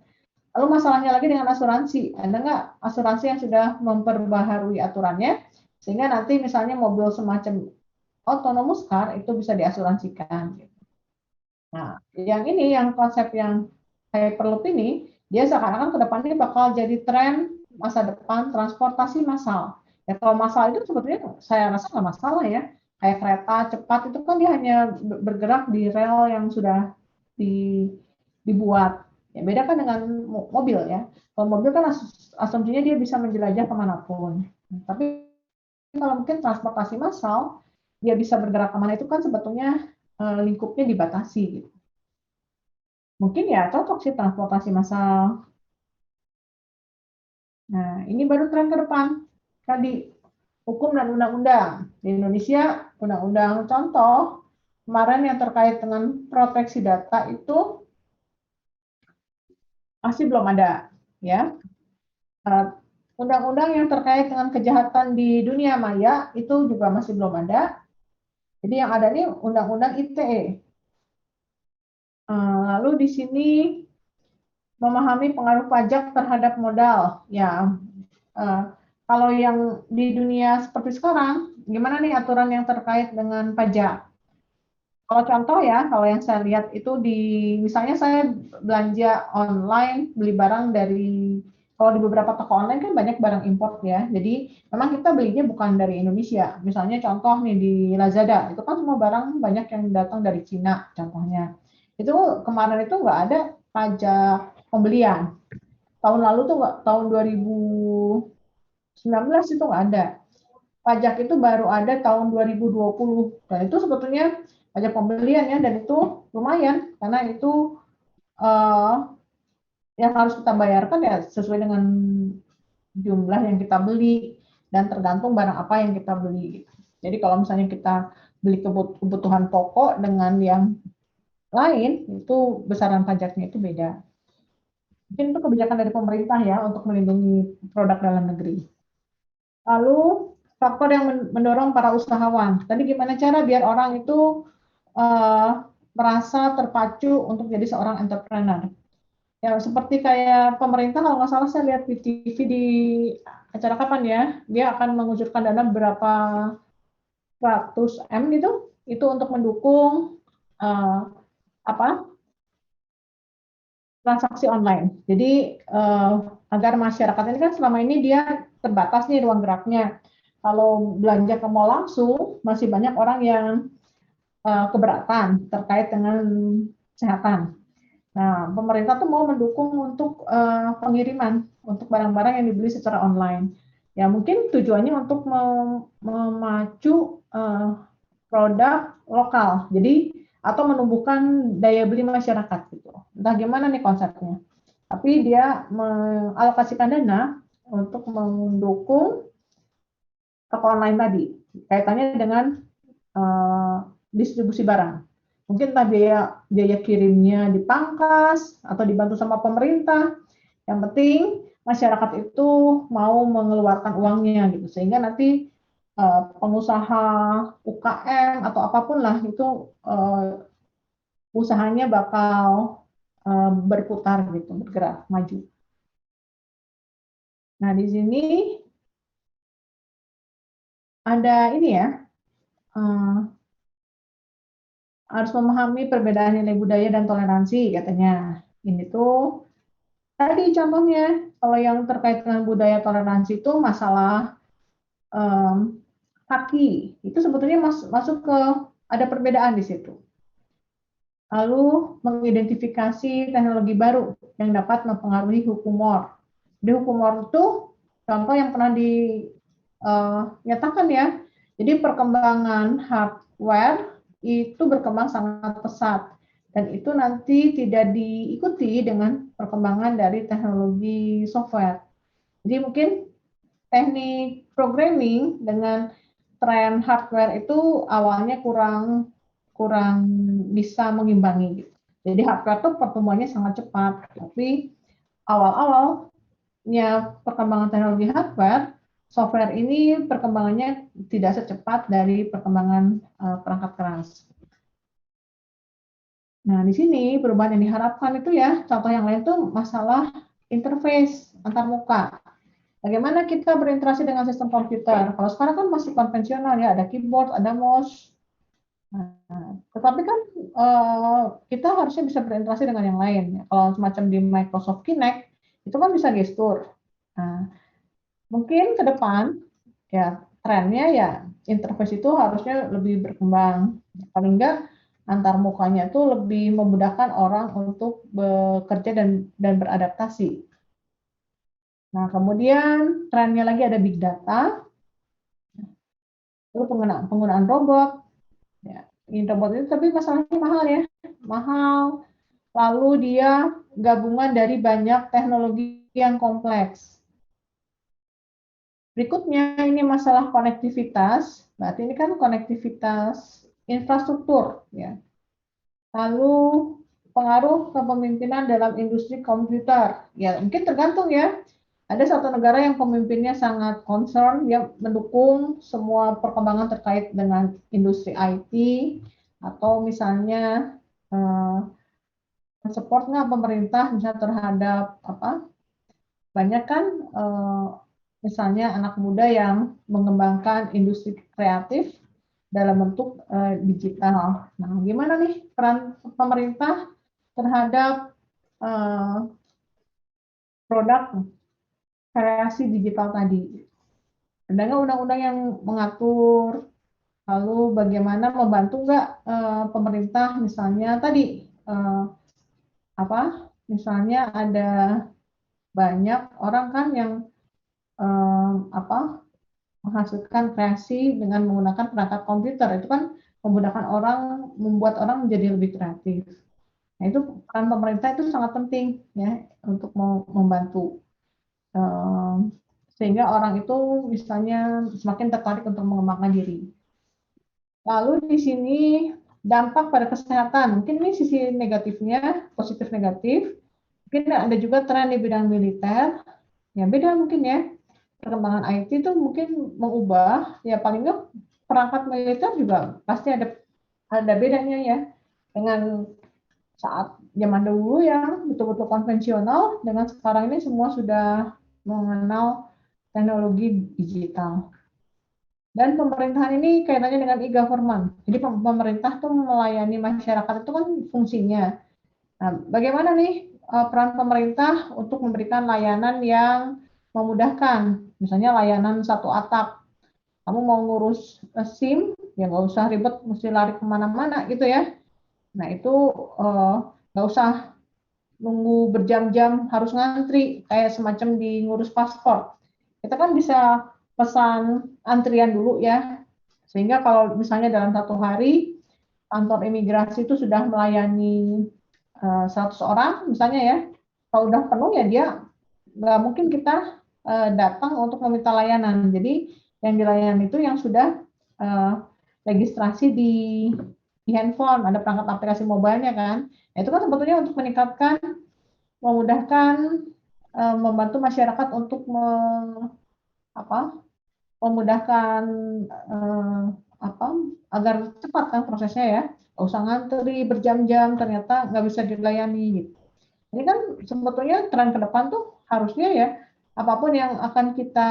Lalu masalahnya lagi dengan asuransi, ada nggak asuransi yang sudah memperbaharui aturannya sehingga nanti misalnya mobil semacam autonomous car itu bisa diasuransikan. Nah yang ini yang konsep yang Hyperloop ini, dia seakan-akan ke depannya bakal jadi tren masa depan transportasi massal. Ya kalau massal itu sebetulnya saya rasa nggak masalah ya. Kayak kereta cepat itu kan dia hanya bergerak di rel yang sudah dibuat. Ya beda kan dengan mobil ya. Kalau mobil kan asumsinya dia bisa menjelajah kemanapun. Tapi kalau mungkin transportasi massal, dia bisa bergerak kemana itu kan sebetulnya lingkupnya dibatasi gitu. Mungkin ya cocok sih transportasi massal. Nah, ini baru tren ke depan. Tadi hukum dan undang-undang. Di Indonesia, undang-undang contoh kemarin yang terkait dengan proteksi data itu masih belum ada, ya. Undang-undang yang terkait dengan kejahatan di dunia maya itu juga masih belum ada. Jadi yang ada ini undang-undang ITE. Lalu di sini memahami pengaruh pajak terhadap modal. Ya, kalau yang di dunia seperti sekarang, gimana nih aturan yang terkait dengan pajak? Kalau contoh ya, kalau yang saya lihat itu misalnya saya belanja online, beli barang kalau di beberapa toko online kan banyak barang import ya. Jadi memang kita belinya bukan dari Indonesia. Misalnya contoh nih di Lazada, itu kan semua barang banyak yang datang dari Cina contohnya. Itu kemarin itu nggak ada pajak pembelian. Tahun lalu tuh tahun 2019 itu nggak ada. Pajak itu baru ada tahun 2020. Dan itu sebetulnya pajak pembelian ya, dan itu lumayan karena itu yang harus kita bayarkan ya sesuai dengan jumlah yang kita beli dan tergantung barang apa yang kita beli. Jadi kalau misalnya kita beli kebutuhan pokok dengan yang lain, itu besaran pajaknya itu beda. Mungkin itu kebijakan dari pemerintah ya untuk melindungi produk dalam negeri. Lalu faktor yang mendorong para usahawan. Tadi gimana cara biar orang itu merasa terpacu untuk jadi seorang entrepreneur. Ya seperti kayak pemerintah, kalau nggak salah saya lihat di TV di acara kapan ya, dia akan mengucurkan dana berapa ratus M gitu, itu untuk mendukung transaksi online. Jadi agar masyarakat ini kan selama ini dia terbatas nih ruang geraknya. Kalau belanja ke mall langsung, masih banyak orang yang keberatan terkait dengan kesehatan. Nah, pemerintah tuh mau mendukung untuk pengiriman untuk barang-barang yang dibeli secara online. Ya mungkin tujuannya untuk memacu produk lokal. Jadi atau menumbuhkan daya beli masyarakat gitu. Entah gimana nih konsepnya. Tapi dia mengalokasikan dana untuk mendukung toko online tadi. Kaitannya dengan distribusi barang. Mungkin entah biaya kirimnya dipangkas atau dibantu sama pemerintah. Yang penting masyarakat itu mau mengeluarkan uangnya gitu, sehingga nanti pengusaha UKM atau apapun lah itu usahanya bakal berputar gitu, bergerak maju. Nah di sini ada ini ya, harus memahami perbedaan nilai budaya dan toleransi katanya. Ini tuh tadi contohnya, kalau yang terkait dengan budaya toleransi itu masalah haki, itu sebetulnya masuk ke ada perbedaan di situ. Lalu mengidentifikasi teknologi baru yang dapat mempengaruhi humor. Di humor itu contoh yang pernah dinyatakan ya, jadi perkembangan hardware itu berkembang sangat pesat. Dan itu nanti tidak diikuti dengan perkembangan dari teknologi software. Jadi mungkin teknik programming dengan tren hardware itu awalnya kurang bisa mengimbangi. Jadi hardware itu pertumbuhannya sangat cepat, tapi awal-awalnya perkembangan teknologi hardware, software ini perkembangannya tidak secepat dari perkembangan perangkat keras. Nah, di sini perubahan yang diharapkan itu ya, contoh yang lain itu masalah interface antar muka. Bagaimana kita berinteraksi dengan sistem komputer? Kalau sekarang kan masih konvensional ya, ada keyboard, ada mouse. Nah, tetapi kan kita harusnya bisa berinteraksi dengan yang lain. Kalau semacam di Microsoft Kinect, itu kan bisa gestur. Nah, mungkin ke depan ya trennya ya interface itu harusnya lebih berkembang. Paling enggak antar mukanya itu lebih memudahkan orang untuk bekerja dan beradaptasi. Nah, kemudian trennya lagi ada big data, lalu penggunaan robot. Ya, ini robot itu tapi masalahnya mahal ya, mahal. Lalu dia gabungan dari banyak teknologi yang kompleks. Berikutnya ini masalah konektivitas. Berarti ini kan konektivitas infrastruktur ya. Lalu pengaruh kepemimpinan dalam industri komputer. Ya, mungkin tergantung ya. Ada satu negara yang pemimpinnya sangat concern, dia mendukung semua perkembangan terkait dengan industri IT, atau misalnya support nggak pemerintah misalnya terhadap banyak kan misalnya anak muda yang mengembangkan industri kreatif dalam bentuk digital. Nah, gimana nih peran pemerintah terhadap produk kreasi digital tadi? Ada nggak undang-undang yang mengatur? Lalu bagaimana membantu nggak pemerintah misalnya tadi misalnya ada banyak orang kan yang menghasilkan kreasi dengan menggunakan perangkat komputer, itu kan memudahkan orang, membuat orang menjadi lebih kreatif. Nah, itu peran pemerintah itu sangat penting ya untuk membantu sehingga orang itu misalnya semakin tertarik untuk mengembangkan diri. Lalu di sini dampak pada kesehatan, mungkin ini sisi negatifnya, positif negatif. Mungkin ada juga tren di bidang militer, ya beda mungkin ya. Perkembangan IT itu mungkin mengubah, ya paling nggak perangkat militer juga pasti ada bedanya ya dengan saat zaman dulu yang betul-betul konvensional, dengan sekarang ini semua sudah mengenal teknologi digital. Dan pemerintahan ini kaitannya dengan e-government. Jadi pemerintah tuh melayani masyarakat itu kan fungsinya. Nah, bagaimana nih peran pemerintah untuk memberikan layanan yang memudahkan, misalnya layanan satu atap. Kamu mau ngurus SIM, ya nggak usah ribet, mesti lari kemana-mana gitu ya. Nah itu nggak usah nunggu berjam-jam harus ngantri, kayak semacam di ngurus paspor. Kita kan bisa pesan antrian dulu ya, sehingga kalau misalnya dalam 1 hari kantor imigrasi itu sudah melayani 100 orang misalnya ya, kalau udah penuh ya dia nggak mungkin kita datang untuk meminta layanan. Jadi yang dilayani itu yang sudah registrasi di handphone, ada perangkat aplikasi mobilenya kan. Nah, itu kan sebetulnya untuk meningkatkan, memudahkan, membantu masyarakat untuk memudahkan agar cepat kan prosesnya ya, nggak usah ngantri berjam-jam ternyata nggak bisa dilayani gitu. Ini kan sebetulnya tren ke depan tuh harusnya ya apapun yang akan kita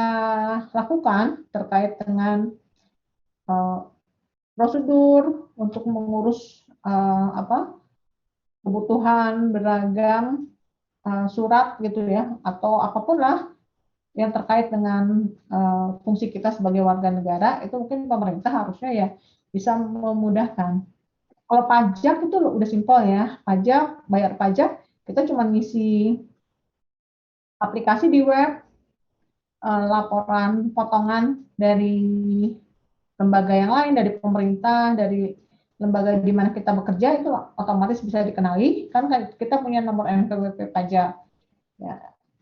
lakukan terkait dengan prosedur untuk mengurus kebutuhan beragam surat gitu ya, atau apapun lah yang terkait dengan fungsi kita sebagai warga negara, itu mungkin pemerintah harusnya ya bisa memudahkan. Kalau pajak itu udah simpel ya, pajak, bayar pajak, kita cuma ngisi aplikasi di web, laporan potongan dari lembaga yang lain, dari pemerintah, dari lembaga di mana kita bekerja, itu otomatis bisa dikenali, kan kita punya nomor NPWP pajak. Ya,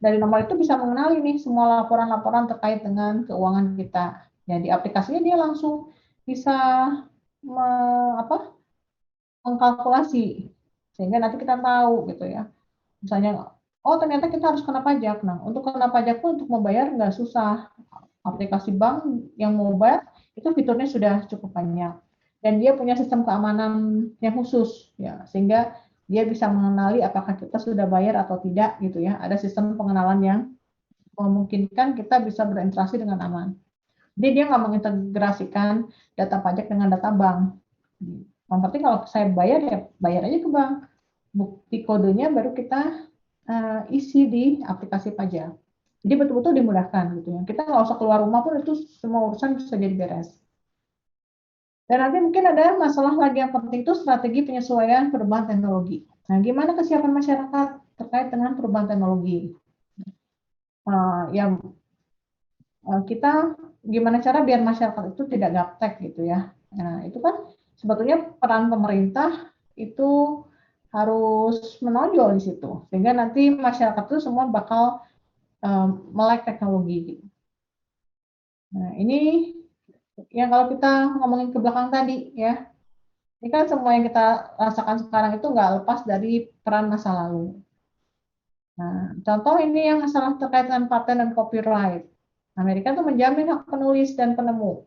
dari nomor itu bisa mengenali nih semua laporan-laporan terkait dengan keuangan kita. Ya, di aplikasinya dia langsung bisa mengkalkulasi, sehingga nanti kita tahu gitu ya. Misalnya, oh ternyata kita harus kena pajak. Nah, untuk kena pajak pun untuk membayar nggak susah. Aplikasi bank yang mobile itu fiturnya sudah cukup banyak. Dan dia punya sistem keamanan yang khusus, ya, sehingga dia bisa mengenali apakah kita sudah bayar atau tidak gitu ya. Ada sistem pengenalan yang memungkinkan kita bisa berinteraksi dengan aman. Jadi dia nggak mengintegrasikan data pajak dengan data bank. Yang penting kalau saya bayar ya bayar aja ke bank. Bukti kodenya baru kita isi di aplikasi pajak. Jadi betul-betul dimudahkan gitu ya. Kita nggak usah keluar rumah pun itu semua urusan bisa jadi beres. Dan nanti mungkin ada masalah lagi yang penting itu strategi penyesuaian perubahan teknologi. Nah, gimana kesiapan masyarakat terkait dengan perubahan teknologi? Kita gimana cara biar masyarakat itu tidak gaptek gitu ya. Nah, itu kan sebetulnya peran pemerintah itu harus menonjol di situ, sehingga nanti masyarakat itu semua bakal melek teknologi gitu. Nah, ini yang kalau kita ngomongin ke belakang tadi ya, ini kan semua yang kita rasakan sekarang itu nggak lepas dari peran masa lalu. Nah, contoh ini yang masalah terkait dengan paten dan copyright. Amerika itu menjamin hak penulis dan penemu.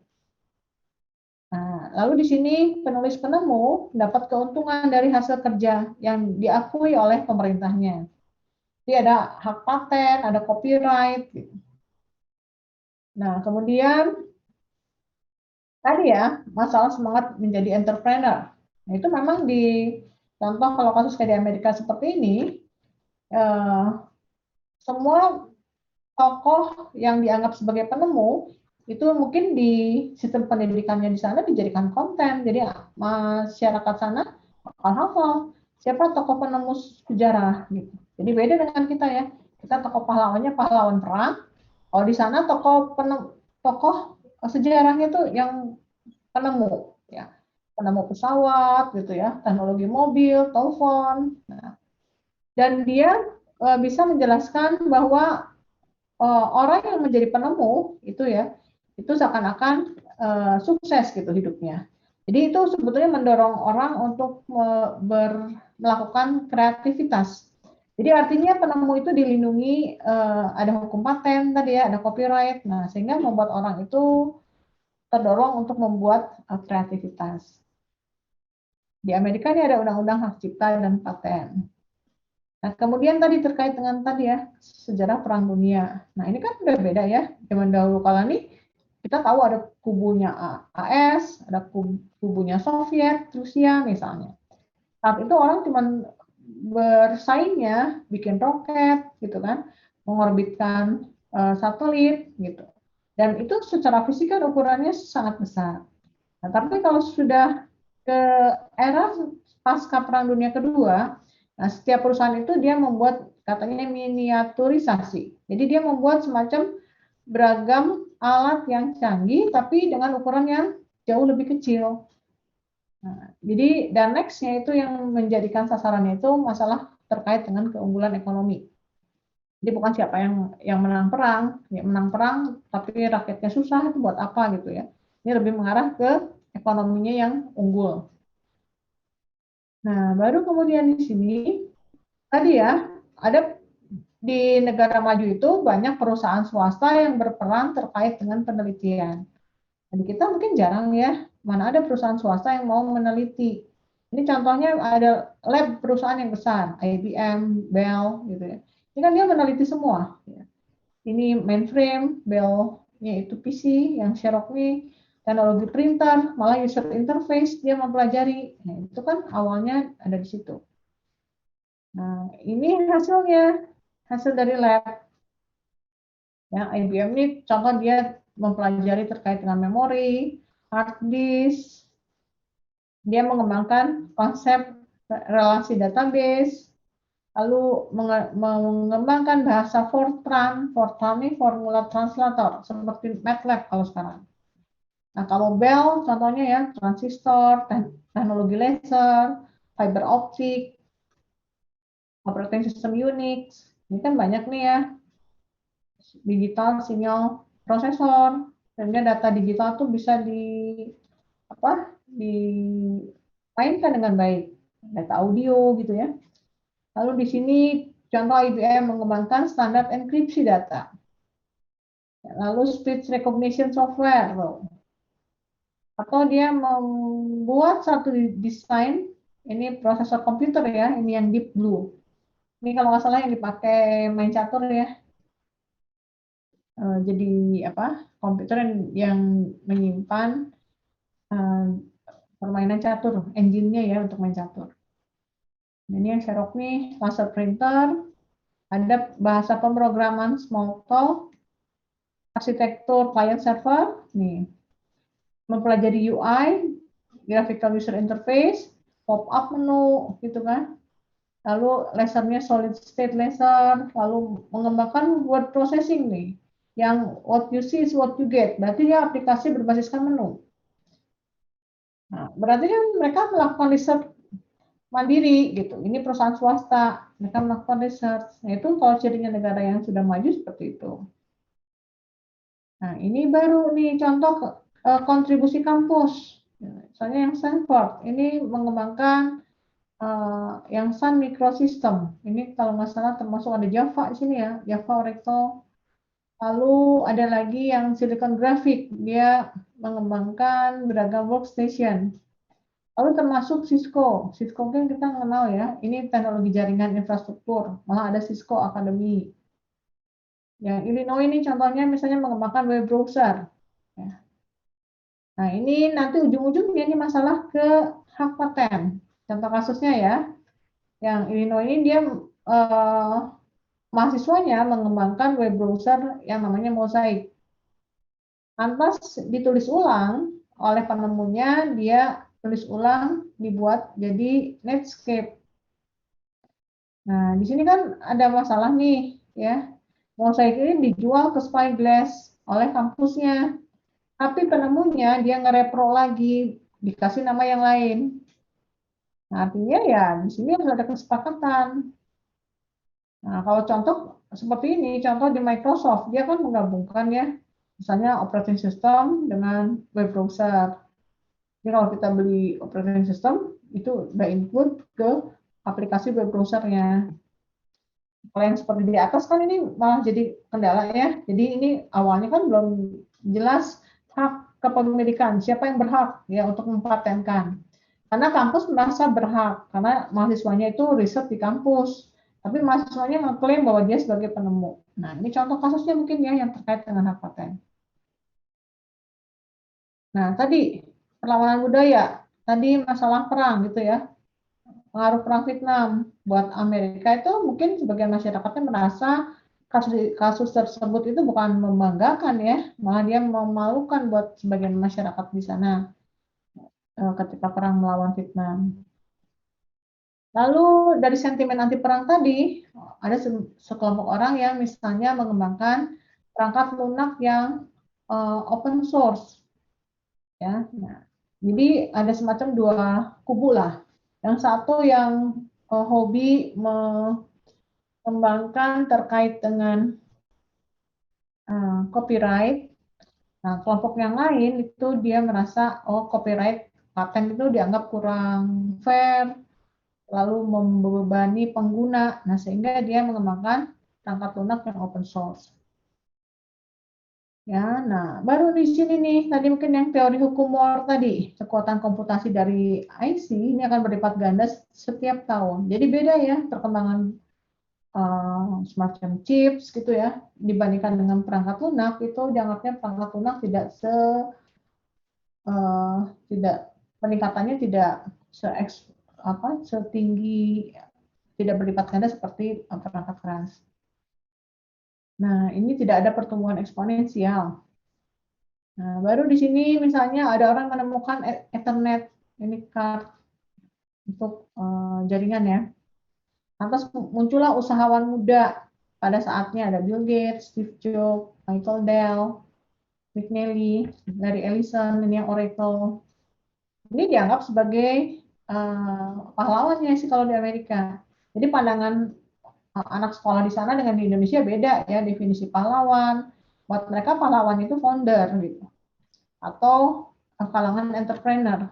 Nah, lalu di sini penulis penemu dapat keuntungan dari hasil kerja yang diakui oleh pemerintahnya. Jadi ada hak paten, ada copyright. Gitu. Nah, kemudian tadi ya, masalah semangat menjadi entrepreneur. Nah, itu memang di contoh kalau kasus kayak di Amerika seperti ini, semua tokoh yang dianggap sebagai penemu itu mungkin di sistem pendidikannya di sana dijadikan konten, jadi masyarakat sana bakal hafal siapa tokoh penemu sejarah gitu. Jadi beda dengan kita ya, kita tokoh pahlawannya pahlawan perang, kalau di sana tokoh sejarahnya tuh yang penemu ya, penemu pesawat gitu ya, teknologi mobil, telepon. Nah, dan dia bisa menjelaskan bahwa orang yang menjadi penemu itu ya, itu seakan-akan sukses gitu hidupnya. Jadi itu sebetulnya mendorong orang untuk melakukan kreativitas. Jadi artinya penemu itu dilindungi, ada hukum paten tadi ya, ada copyright. Nah, sehingga membuat orang itu terdorong untuk membuat kreativitas. Di Amerika ini ada undang-undang hak cipta dan paten. Nah, kemudian tadi terkait dengan tadi ya, sejarah Perang Dunia. Nah, ini kan udah beda ya. Zaman dahulu kala nih, kita tahu ada kubunya AS, ada kubunya Soviet, Rusia misalnya. Saat itu orang cuma bersaingnya, bikin roket gitu kan, mengorbitkan satelit gitu. Dan itu secara fisik kan ukurannya sangat besar. Nah, tapi kalau sudah ke era pasca Perang Dunia Kedua, nah, setiap perusahaan itu dia membuat katanya miniaturisasi. Jadi dia membuat semacam beragam alat yang canggih tapi dengan ukuran yang jauh lebih kecil. Nah, jadi dan next-nya itu yang menjadikan sasarannya itu masalah terkait dengan keunggulan ekonomi. Jadi bukan siapa yang menang perang, ya menang perang tapi rakyatnya susah itu buat apa gitu ya. Ini lebih mengarah ke ekonominya yang unggul. Nah, baru kemudian di sini tadi ya, ada di negara maju itu banyak perusahaan swasta yang berperan terkait dengan penelitian. Dan kita mungkin jarang ya, mana ada perusahaan swasta yang mau meneliti. Ini contohnya ada lab perusahaan yang besar, IBM, Bell, gitu ya. Ini kan dia meneliti semua. Ini mainframe, Bell-nya itu PC, yang Xerox ini teknologi printer, malah user interface dia mempelajari. Nah, itu kan awalnya ada di situ. Nah, ini hasilnya, hasil dari lab. Ya, IBM ini contoh dia mempelajari terkait dengan memori, hard disk, dia mengembangkan konsep relasi database, lalu mengembangkan bahasa Fortran. Fortran ini formula translator, seperti MATLAB kalau sekarang. Nah, kalau Bell contohnya ya, transistor, teknologi laser, fiber optik, operating system Unix. Ini kan banyak nih ya, digital sinyal prosesor, sehingga data digital tuh bisa dimainkan dengan baik, data audio gitu ya. Lalu di sini contoh IBM mengembangkan standar enkripsi data. Lalu speech recognition software, atau dia membuat satu desain, ini prosesor komputer ya, ini yang Deep Blue. Ini kalau nggak salah yang dipakai main catur ya. Jadi komputer yang menyimpan permainan catur, engine-nya ya untuk main catur. Ini yang Xerox nih, laser printer, ada bahasa pemrograman Smalltalk, arsitektur client server, nih mempelajari UI, graphical user interface, pop-up menu, gitu kan. Lalu lasernya solid state laser, lalu mengembangkan word processing nih, yang what you see is what you get, berarti ya aplikasi berbasiskan menu. Nah, berarti kan mereka melakukan riset mandiri gitu. Ini perusahaan swasta, mereka melakukan riset. Nah, itu kalau cirinya negara yang sudah maju seperti itu. Nah, ini baru nih contoh kontribusi kampus. Misalnya yang Stanford, ini mengembangkan yang Sun Microsystem. Ini kalau nggak salah termasuk ada Java di sini ya, Java Oracle. Lalu ada lagi yang Silicon Graphics, dia mengembangkan beragam workstation. Lalu termasuk Cisco. Cisco kan kita kenal ya, ini teknologi jaringan infrastruktur. Malah ada Cisco Academy. Yang Illinois ini contohnya misalnya mengembangkan web browser. Ya. Nah, ini nanti ujung-ujungnya ini masalah ke hak paten. Contoh kasusnya ya, yang Illinois ini dia mahasiswanya mengembangkan web browser yang namanya Mosaic. Lantas ditulis ulang oleh penemunya, dia tulis ulang dibuat jadi Netscape. Nah, di sini kan ada masalah nih, ya. Mosaic ini dijual ke Spyglass oleh kampusnya, tapi penemunya dia ngerepro lagi, dikasih nama yang lain. Nah, artinya ya di sini harus ada kesepakatan. Nah, kalau contoh seperti ini, contoh di Microsoft, dia kan menggabungkan ya, misalnya operating system dengan web browser. Jadi kalau kita beli operating system, itu udah include ke aplikasi web browsernya. Kalau yang seperti di atas kan ini malah jadi kendala ya. Jadi ini awalnya kan belum jelas hak kepemilikan, siapa yang berhak ya untuk mempatenkan. Karena kampus merasa berhak, karena mahasiswanya itu riset di kampus. Tapi mahasiswanya mengklaim bahwa dia sebagai penemu. Nah, ini contoh kasusnya mungkin ya yang terkait dengan hak paten. Nah, tadi perlawanan budaya, tadi masalah perang gitu ya. Pengaruh perang Vietnam buat Amerika itu mungkin sebagian masyarakatnya merasa kasus tersebut itu bukan membanggakan ya, malah dia memalukan buat sebagian masyarakat di sana ketika perang melawan Vietnam. Lalu dari sentimen anti perang tadi, ada sekelompok orang yang misalnya mengembangkan perangkat lunak yang open source. Ya, nah, jadi ada semacam dua kubu lah. Yang satu yang hobi mengembangkan terkait dengan copyright. Nah, kelompok yang lain itu dia merasa copyright paten itu dianggap kurang fair, lalu membebani pengguna. Nah, sehingga dia mengembangkan perangkat lunak yang open source. Ya, nah baru di sini nih, tadi mungkin yang teori hukum Moore tadi, kekuatan komputasi dari IC ini akan berlipat ganda setiap tahun. Jadi beda ya perkembangan semacam chips gitu ya, dibandingkan dengan perangkat lunak, itu dianggapnya perangkat lunak tidak peningkatannya tidak setinggi, tidak berlipat ganda seperti perangkat keras. Nah, ini tidak ada pertumbuhan eksponensial. Nah, baru di sini misalnya ada orang menemukan Ethernet, ini card untuk jaringan ya. Lantas muncullah usahawan muda pada saatnya, ada Bill Gates, Steve Jobs, Michael Dell, McNally, Larry Ellison, ini yang Oracle. Ini dianggap sebagai pahlawannya sih kalau di Amerika. Jadi pandangan anak sekolah di sana dengan di Indonesia beda ya, definisi pahlawan. Buat mereka pahlawan itu founder gitu, atau kalangan entrepreneur.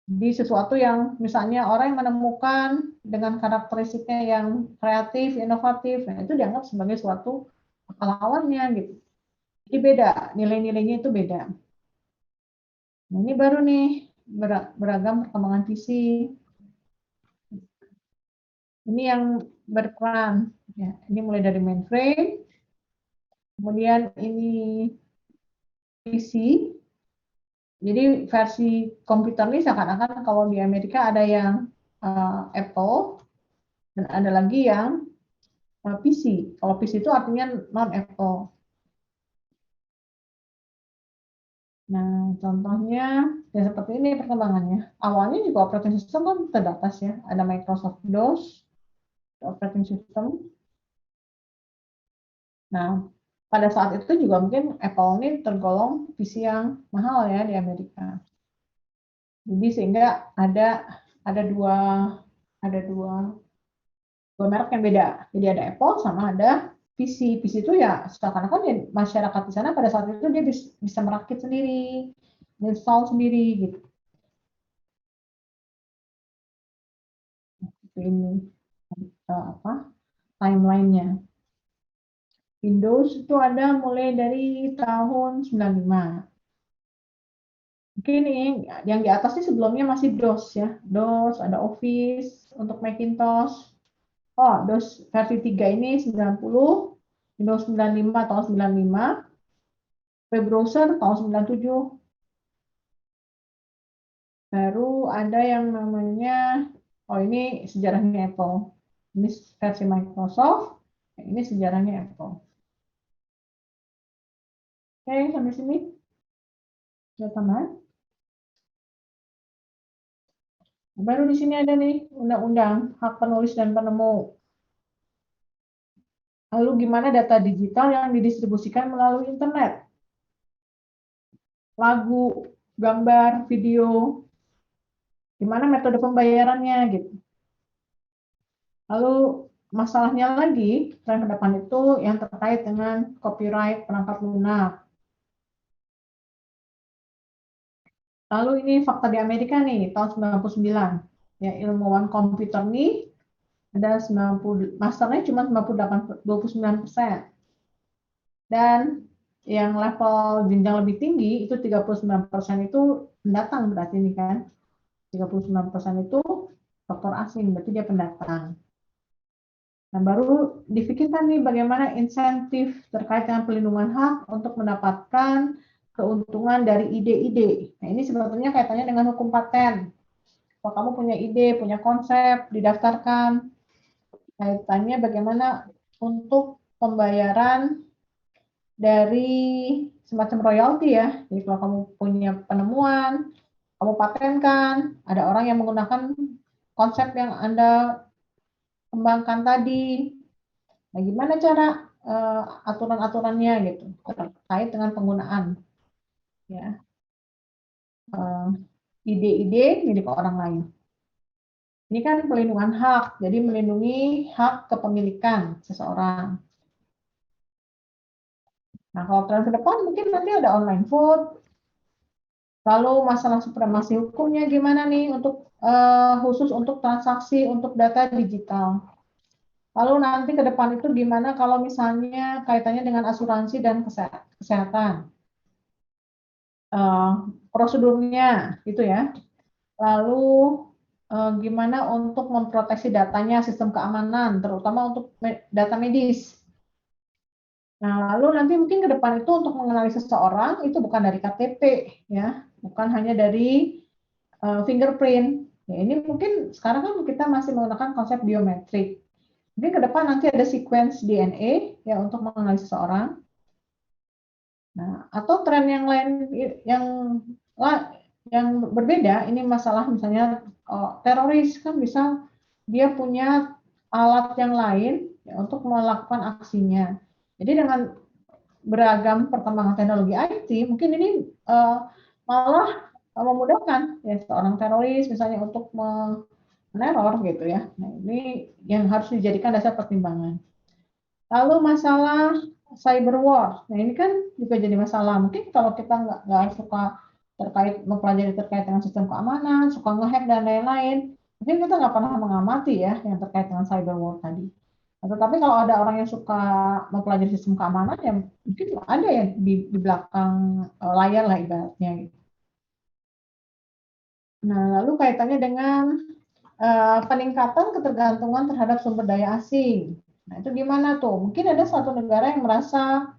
Di sesuatu yang misalnya orang yang menemukan dengan karakteristiknya yang kreatif, inovatif, nah itu dianggap sebagai suatu pahlawannya gitu. Jadi beda, nilai-nilainya itu beda. Nah, ini baru nih beragam perkembangan visi. Ini yang berperan. Ya, ini mulai dari mainframe, kemudian ini PC. Jadi versi komputer ini seakan-akan kalau di Amerika ada yang Apple dan ada lagi yang PC. Kalau PC itu artinya non Apple. Nah, contohnya ya seperti ini perkembangannya. Awalnya juga operating system kan terbatas ya. Ada Microsoft DOS, operating system. Nah, pada saat itu juga mungkin Apple ini tergolong PC yang mahal ya di Amerika. Jadi sehingga ada dua merek yang beda. Jadi ada Apple sama ada PC. PC itu ya seakan-akan ya masyarakat di sana pada saat itu dia bisa merakit sendiri, install sendiri gitu. Ini timelinenya. Windows itu ada mulai dari tahun 95. Mungkin ini yang di atas ini sebelumnya masih DOS ya. DOS, ada Office untuk Macintosh. Oh, DOS versi 3 ini 90, Windows 95 tahun 95, web browser tahun 97. Baru ada yang namanya, oh ini sejarahnya Apple. Ini versi Microsoft, ini sejarahnya Apple. Oke, sampai sini. Sudah tambahan? Baru di sini ada nih undang-undang hak penulis dan penemu. Lalu gimana data digital yang didistribusikan melalui internet? Lagu, gambar, video, gimana metode pembayarannya gitu. Lalu masalahnya lagi, tren ke depan itu yang terkait dengan copyright perangkat lunak. Lalu ini fakta di Amerika nih, tahun 99. Ya, ilmuwan komputer nih ada 90, masternya cuma 29%. Dan yang level jenjang lebih tinggi itu 39% itu pendatang berarti ini kan. 39% itu dokter asing, berarti dia pendatang. Nah, baru difikirkan nih bagaimana insentif terkait dengan pelindungan hak untuk mendapatkan keuntungan dari ide-ide. Nah, ini sebetulnya kaitannya dengan hukum paten. Kalau kamu punya ide, punya konsep, didaftarkan, kaitannya bagaimana untuk pembayaran dari semacam royalti ya. Jadi kalau kamu punya penemuan, kamu patenkan, ada orang yang menggunakan konsep yang Anda kembangkan tadi. Nah, gimana cara aturan-aturannya gitu terkait dengan penggunaan ya ide-ide milik orang lain. Ini kan pelindungan hak, jadi melindungi hak kepemilikan seseorang. Nah, kalau tren ke depan mungkin nanti ada online vote. Lalu masalah supremasi hukumnya gimana nih untuk khusus untuk transaksi untuk data digital. Lalu nanti ke depan itu gimana kalau misalnya kaitannya dengan asuransi dan kesehatan. Prosedurnya gitu ya. Lalu gimana untuk memproteksi datanya, sistem keamanan, terutama untuk data medis. Nah, lalu nanti mungkin ke depan itu untuk mengenali seseorang itu bukan dari KTP ya, bukan hanya dari fingerprint. Ya, ini mungkin sekarang kan kita masih menggunakan konsep biometrik. Jadi ke depan nanti ada sequence DNA ya untuk mengenali seseorang. Nah, atau tren yang lain yang berbeda, ini masalah misalnya teroris kan bisa dia punya alat yang lain ya, untuk melakukan aksinya. Jadi dengan beragam perkembangan teknologi IT, mungkin ini malah memudahkan ya seorang teroris misalnya untuk meneror gitu ya. Nah, ini yang harus dijadikan dasar pertimbangan. Lalu masalah cyber war. Nah, ini kan juga jadi masalah. Mungkin kalau kita nggak suka mempelajari terkait dengan sistem keamanan, suka ngehack dan lain-lain, mungkin kita nggak pernah mengamati ya yang terkait dengan cyber war tadi. Tetapi kalau ada orang yang suka mempelajari sistem keamanan, ya mungkin ada ya di belakang layar lah ibaratnya. Nah, lalu kaitannya dengan peningkatan ketergantungan terhadap sumber daya asing. Nah, itu gimana tuh? Mungkin ada satu negara yang merasa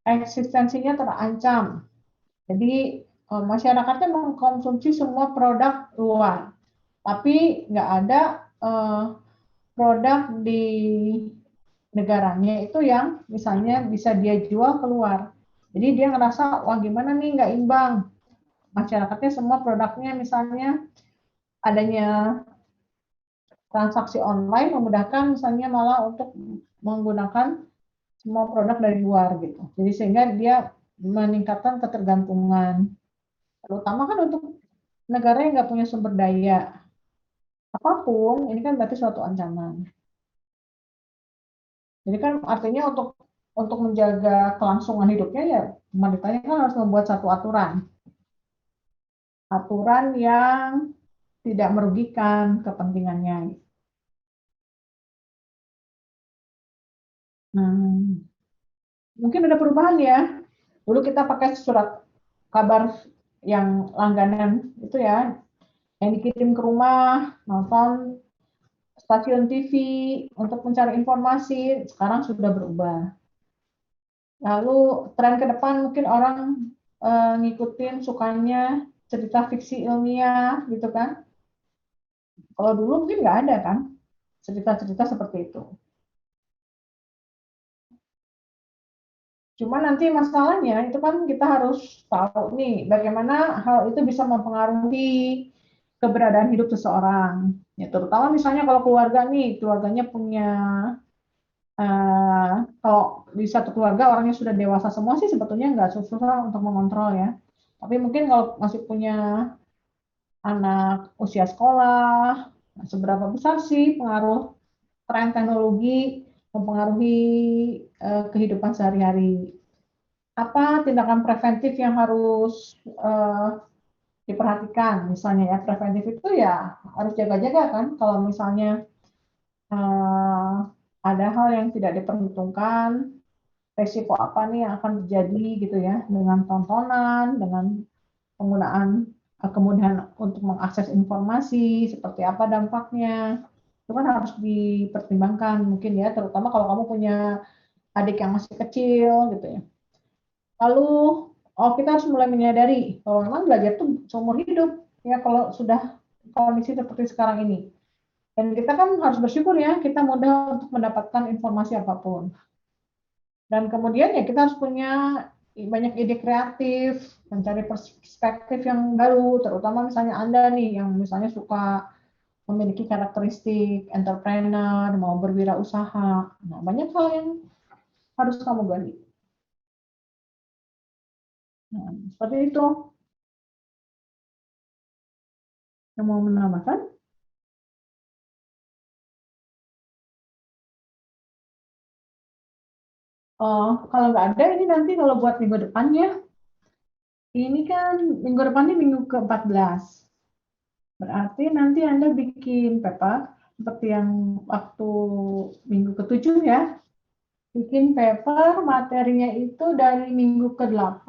eksistensinya terancam. Jadi masyarakatnya mengkonsumsi semua produk luar, tapi nggak ada produk di negaranya itu yang misalnya bisa dia jual keluar. Jadi dia ngerasa, wah gimana nih nggak imbang. Masyarakatnya semua produknya misalnya adanya transaksi online memudahkan misalnya malah untuk menggunakan semua produk dari luar gitu. Jadi sehingga dia meningkatkan ketergantungan. Terutama kan untuk negara yang nggak punya sumber daya apapun, ini kan berarti suatu ancaman. Jadi kan artinya untuk menjaga kelangsungan hidupnya ya pemerintahnya kan harus membuat satu aturan. Aturan yang tidak merugikan kepentingannya. Mungkin ada perubahan ya. Dulu kita pakai surat kabar yang langganan itu ya, yang dikirim ke rumah, nonton stasiun TV untuk mencari informasi, sekarang sudah berubah. Lalu tren ke depan mungkin orang ngikutin sukanya cerita fiksi ilmiah gitu kan. Kalau dulu mungkin nggak ada kan cerita-cerita seperti itu. Cuma nanti masalahnya itu kan kita harus tahu nih bagaimana hal itu bisa mempengaruhi keberadaan hidup seseorang. Ya, terutama misalnya kalau keluarga nih, keluarganya punya kalau di satu keluarga orangnya sudah dewasa semua sih sebetulnya nggak susah untuk mengontrol ya. Tapi mungkin kalau masih punya anak usia sekolah, seberapa besar sih pengaruh tren teknologi mempengaruhi kehidupan sehari-hari? Apa tindakan preventif yang harus diperhatikan? Misalnya ya preventif itu ya harus jaga-jaga kan. Kalau misalnya ada hal yang tidak diperhitungkan, resiko apa nih yang akan terjadi gitu ya dengan tontonan, dengan penggunaan kemudahan untuk mengakses informasi, seperti apa dampaknya. Itu kan harus dipertimbangkan mungkin ya, terutama kalau kamu punya adik yang masih kecil gitu ya. Lalu kita harus mulai menyadari bahwa memang belajar itu seumur hidup ya kalau sudah kondisi seperti sekarang ini. Dan kita kan harus bersyukur ya kita mudah untuk mendapatkan informasi apapun. Dan kemudian ya kita harus punya banyak ide kreatif, mencari perspektif yang baru, terutama misalnya Anda nih yang misalnya suka memiliki karakteristik entrepreneur, mau berwirausaha. Nah, banyak hal yang harus kamu gali. Nah, seperti itu. Yang mau menambahkan? Kalau nggak ada, ini nanti kalau buat minggu depannya, ini kan minggu depan ini minggu ke-14. Berarti nanti Anda bikin paper, seperti yang waktu minggu ke-7 ya. Bikin paper, materinya itu dari minggu ke-8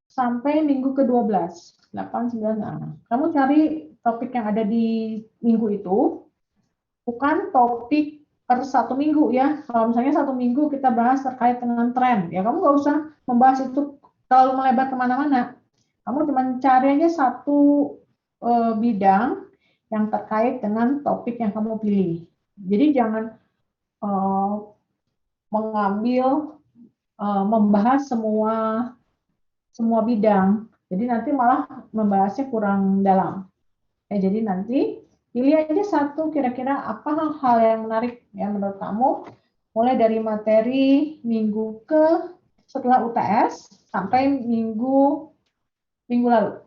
sampai minggu ke-12. 8, 9, nah. Kamu cari topik yang ada di minggu itu, bukan topik per satu minggu ya. Kalau misalnya satu minggu kita bahas terkait dengan tren, ya kamu nggak usah membahas itu terlalu melebar kemana-mana. Kamu cuma cari aja satu bidang yang terkait dengan topik yang kamu pilih. Jadi jangan mengambil membahas semua bidang. Jadi nanti malah membahasnya kurang dalam. Jadi nanti pilih aja satu kira-kira apa hal yang menarik ya menurut kamu, mulai dari materi minggu setelah UTS sampai minggu lalu.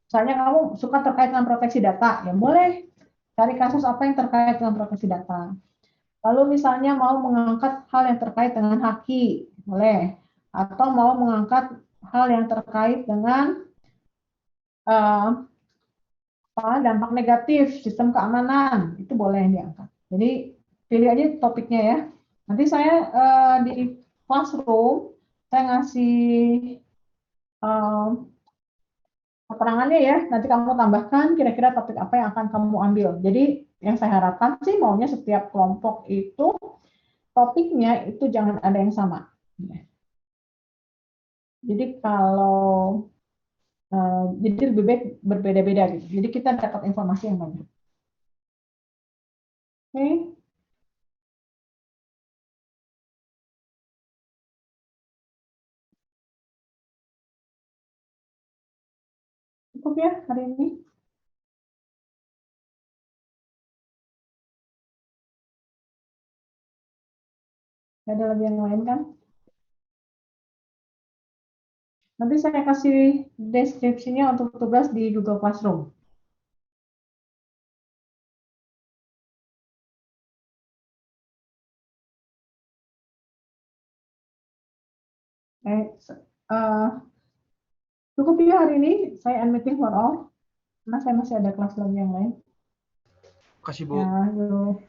Misalnya kamu suka terkait dengan proteksi data, ya boleh cari kasus apa yang terkait dengan proteksi data. Lalu misalnya mau mengangkat hal yang terkait dengan haki, boleh. Atau mau mengangkat hal yang terkait dengan dampak negatif sistem keamanan, itu boleh diangkat. Jadi pilih aja topiknya ya. Nanti saya di classroom saya ngasih keterangannya ya. Nanti kamu tambahkan kira-kira topik apa yang akan kamu ambil. Jadi yang saya harapkan sih maunya setiap kelompok itu topiknya itu jangan ada yang sama. Jadi kalau jadi lebih baik berbeda-beda gitu. Jadi kita dapat informasi yang banyak. Oke. Cukup ya hari ini? Nggak ada lagi yang lain kan? Nanti saya kasih deskripsinya untuk tugas di Google Classroom. Cukup ya hari ini. Saya end meeting for all. Karena saya masih ada kelas lagi yang lain. Kasih Bu. Ya, yuk.